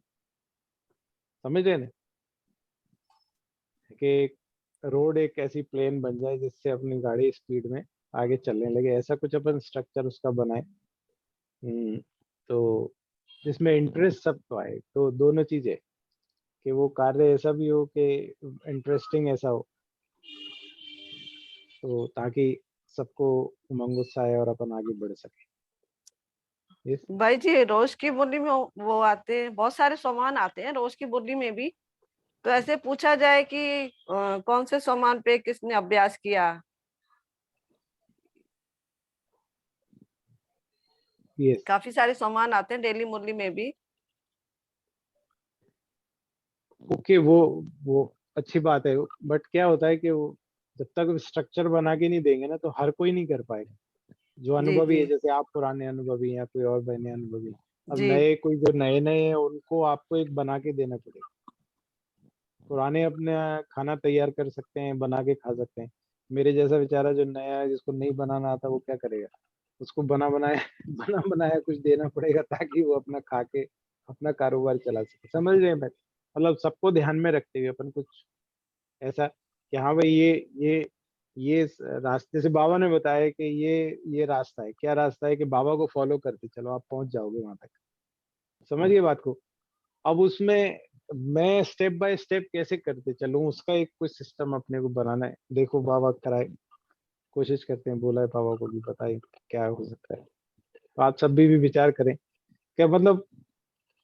समझ रहे हैं ना, कि एक रोड एक ऐसी प्लेन बन जाए जिससे अपनी गाड़ी स्पीड में आगे चलने लगे, ऐसा कुछ अपन स्ट्रक्चर उसका बनाए। तो जिसमें इंटरेस्ट सबको आए, तो दोनों चीजें, कि वो कार्य ऐसा भी हो कि इंटरेस्टिंग ऐसा हो, तो ताकि सबको उमंग उत्साह आए और अपन आगे बढ़ सके। Yes? भाई जी, रोज की बोली में वो आते हैं, बहुत सारे सामान आते हैं रोज की बोली में भी। तो ऐसे पूछा जाए कि कौन से सामान पे किसने अभ्यास किया। Yes. काफी सारे सामान आते हैं डेली मुरली में भी। ओके। वो अच्छी बात है, बट क्या होता है कि वो जब तक स्ट्रक्चर बना के नहीं देंगे ना, तो हर कोई नहीं कर पाएगा। जो जी अनुभवी जी है, जैसे आप पुराने अनुभवी हैं या कोई और बहने अनुभवी हैं, अब जी नए कोई जो नए नए हैं उनको आपको एक बना के देना पड़ेगा। पुराने अपने खाना तैयार कर सकते हैं, बना के खा सकते हैं। मेरे जैसा बेचारा जो नया है, जिसको नहीं बनाना आता, वो क्या करेगा? उसको बना बनाया बना बनाया कुछ देना पड़ेगा, ताकि वो अपना खा के अपना कारोबार चला सके। समझ रहे हैं भाई? मतलब सबको ध्यान में रखते हुए अपन कुछ ऐसा कि हाँ भाई, ये रास्ते से बाबा ने बताया कि ये रास्ता है। क्या रास्ता है? कि बाबा को फॉलो करते चलो, आप पहुंच जाओगे वहां तक। समझ गए बात को? अब उसमें मैं स्टेप बाय स्टेप कैसे करते चलूं, उसका एक कुछ सिस्टम अपने को बनाना है। देखो बाबा कराए, कोशिश करते हैं, बोला है बाबा को भी, बताइए क्या हो सकता है। तो आप सब भी विचार करें, क्या मतलब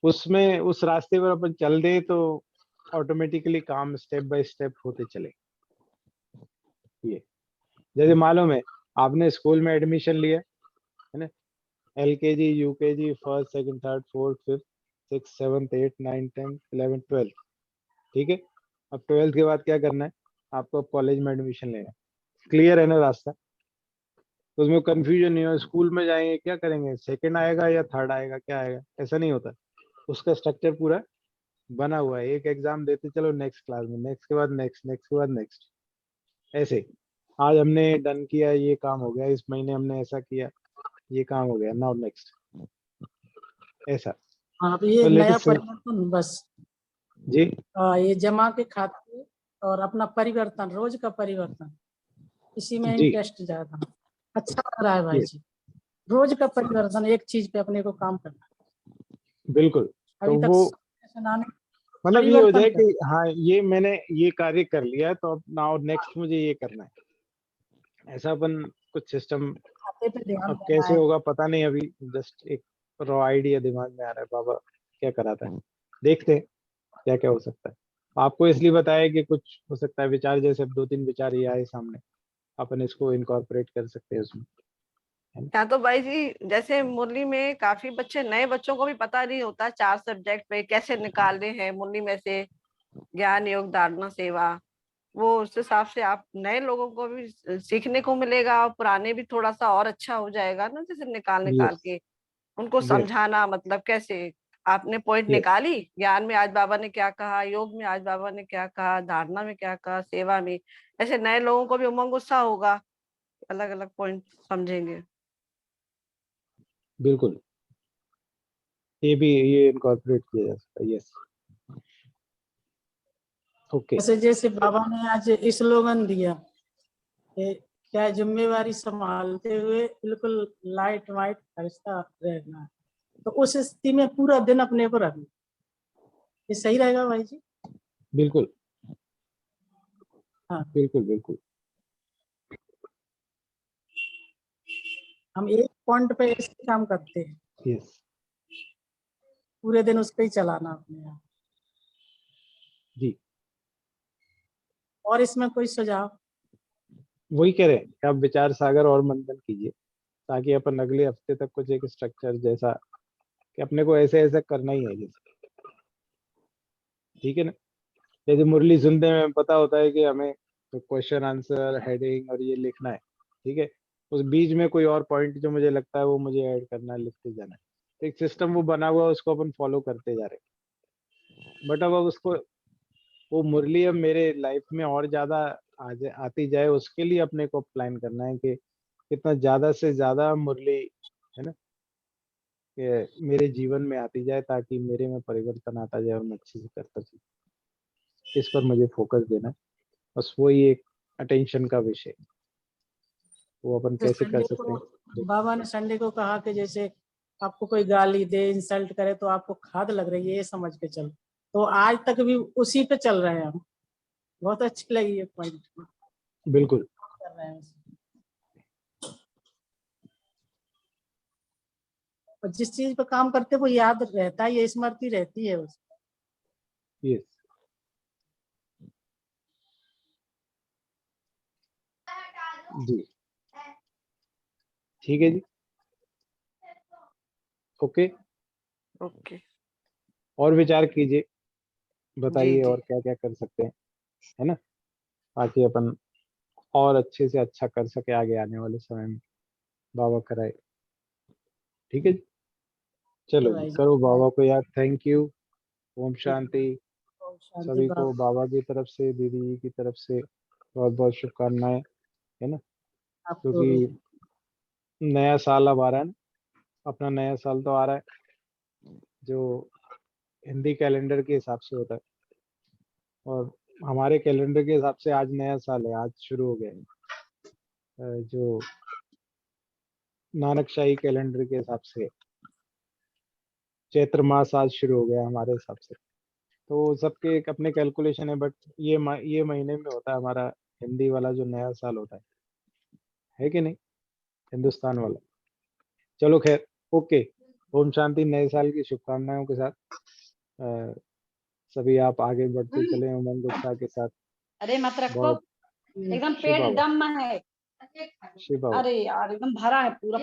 उसमें उस रास्ते पर अपन चल दे तो ऑटोमेटिकली काम स्टेप बाय स्टेप होते चले। ये जैसे मालूम है, आपने स्कूल में एडमिशन लिया है ना, LKG, UKG, first, second, third, fourth, fifth, six, seventh, eight, nine, 10, 11, 12, ठीक है। अब 12th के बाद क्या करना है, आपको कॉलेज में एडमिशन लेना है। क्लियर है ना रास्ता? तो उसमें कंफ्यूजन नहीं हो, स्कूल में जाएंगे क्या करेंगे, सेकंड आएगा या थर्ड आएगा, क्या आएगा, ऐसा नहीं होता। उसका स्ट्रक्चर पूरा बना हुआ है, एक एग्जाम देते चलो नेक्स्ट क्लास में, नेक्स्ट के बाद नेक्स्ट, नेक्स्ट के बाद नेक्स्ट, ऐसे। आज हमने डन किया, ये काम हो गया, इस महीने हमने ऐसा किया, ये काम हो गया, नाउ नेक्स्ट, ऐसा। हाँ, तो ये तो नया लेटेस्ट परिवर्तन बस। जी ये जमा के खाते और अपना परिवर्तन, रोज का परिवर्तन, इसी में जी इंटरेस्ट ज्यादा। अच्छा लग रहा है भाई ये जी, रोज का परिवर्तन, एक चीज पे अपने को काम करना। बिल्कुल। तो अभी तक वो सुनाने मतलब ये हो परिवर्तन जाए कर, कि हाँ ये मैंने ये कार्य कर लिया है, तो अब नाउ नेक्स्ट मुझे ये करना है, ऐसा अपन कुछ सिस्टम। खाते पे ध्यान अब देना कैसे है। होगा पता नहीं, अभी जस्ट एक रॉ आइडिया दिमाग में आ रहा है, बाबा क्या कराता है, देखते हैं क्या क्या हो सकता है। आपको इसलिए बताया कि कुछ हो सकता है विचार, जैसे 2-3 विचार ये आए सामने, अपन इसको इनकॉर्पोरेट कर सकते हैं उसमें, है ना? यहाँ तो भाई जी जैसे मुरली में काफी बच्चे, नए बच्चों को भी पता नहीं होता 4 सब्जेक्ट पे कैसे निकालने हैं मुरली में से, ज्ञान योग धारणा सेवा। वो उस हिसाब से आप नए लोगों को भी सीखने को मिलेगा, और पुराने भी थोड़ा सा और अच्छा हो जाएगा ना, जैसे निकाल निकाल यस के उनको यस समझाना, मतलब कैसे आपने पॉइंट यस निकाली, ज्ञान में आज बाबा ने क्या कहा, योग में आज बाबा ने क्या कहा, धारणा में क्या कहा, सेवा में। ऐसे नए लोगों को भी उमंग उत्साह होगा, अलग अलग पॉइंट समझेंगे। बिल्कुल, ये भी ये इनकॉर्पोरेट किया जा सकता है। Yes, okay. जैसे जैसे बाबा ने आज स्लोगन दिया कि क्या जिम्मेवारी संभालते हुए बिल्कुल लाइट वाइट फरिश्ता रहना है, तो उस स्थिति में पूरा दिन अपने को रखना, ये सही रहेगा भाई जी। बिल्कुल हाँ, बिल्कुल बिल्कुल। हम एक पॉइंट पे ऐसे काम करते हैं, यस पूरे दिन उस पे ही चलाना अपने आप। जी, और इसमें कोई सुझाव? वही कह रहे हैं कि आप विचार सागर और मंथन कीजिए, ताकि अपन अगले हफ्ते तक कुछ एक स्ट्रक्चर जैसा, कि अपने को ऐसे ऐसा करना ही है जैसे, ठीक है ना। जैसे मुरली सुनते में पता होता है कि हमें तो क्वेश्चन आंसर हेडिंग और ये लिखना है, ठीक है। उस बीच में कोई और पॉइंट जो मुझे लगता है वो मुझे ऐड करना है, लिखते जाना है, तो एक सिस्टम वो बना हुआ है, उसको अपन फॉलो करते जा रहे हैं। बट अब उसको, वो मुरली अब मेरे लाइफ में और ज्यादा आती जाए, उसके लिए अपने को प्लान करना है कि कितना ज्यादा से ज्यादा मुरली, है ना, कि मेरे जीवन में आती जाए, ताकि मेरे में परिवर्तन आता जाए और मैं अच्छे से करता चलूं। इस पर मुझे फोकस देना है, बस वही एक अटेंशन का विषय है। वो अपन तो कैसे कर संडे सकते को हैं। बाबा ने संडे को कहा कि जैसे आपको कोई गाली दे, इंसल्ट करे, तो आपको खाद लग रही है, ये समझ के चलो। तो आज तक भी उसी पे चल रहे हैं हम। बहुत अच्छी लगी ये पॉइंट, बिल्कुल कर रहे हैं उसी। और जिस चीज पे काम करते हैं वो याद रहता है, ये स्मृति रहती है उसकी। यस जी, ठीक है जी, ओके। ओके। और विचार कीजिए, जी बताइए जी। और क्या क्या कर सकते हैं, है ना, ताकि अपन और अच्छे से अच्छा कर सके आगे आने वाले समय में, बाबा कराए। ठीक है जी, ये चलो जी, भाई जी, करो बाबा को याद। Thank you. ओम ठीक है। शांति। ओम शांति सभी को बाबा, बाबा की तरफ से, दीदी जी की तरफ से बहुत बहुत शुभकामनाएं, है ना, आपको भी। क्योंकि नया साल अब आ रहा है ना, अपना नया साल तो आ रहा है, जो हिंदी कैलेंडर के हिसाब से होता है, और हमारे कैलेंडर के हिसाब से आज नया साल है, आज शुरू हो गया है। जो नानकशाही कैलेंडर के हिसाब से चैत्र मास आज शुरू हो गया हमारे हिसाब से। तो सबके एक अपने कैलकुलेशन है, बट ये महीने में होता है हमारा हिंदी वाला जो नया साल होता है कि नहीं, हिंदुस्तान वाला। चलो खैर, ओके। ओम शांति। नए साल की शुभकामनाओं के साथ अ, सभी आप आगे बढ़ते चले उमंग उत्साह के साथ। अरे मत रखो, बहुत एकदम शिव पेट बाबा, डम है। शिव बाबा। अरे यार एकदम भरा है पूरा।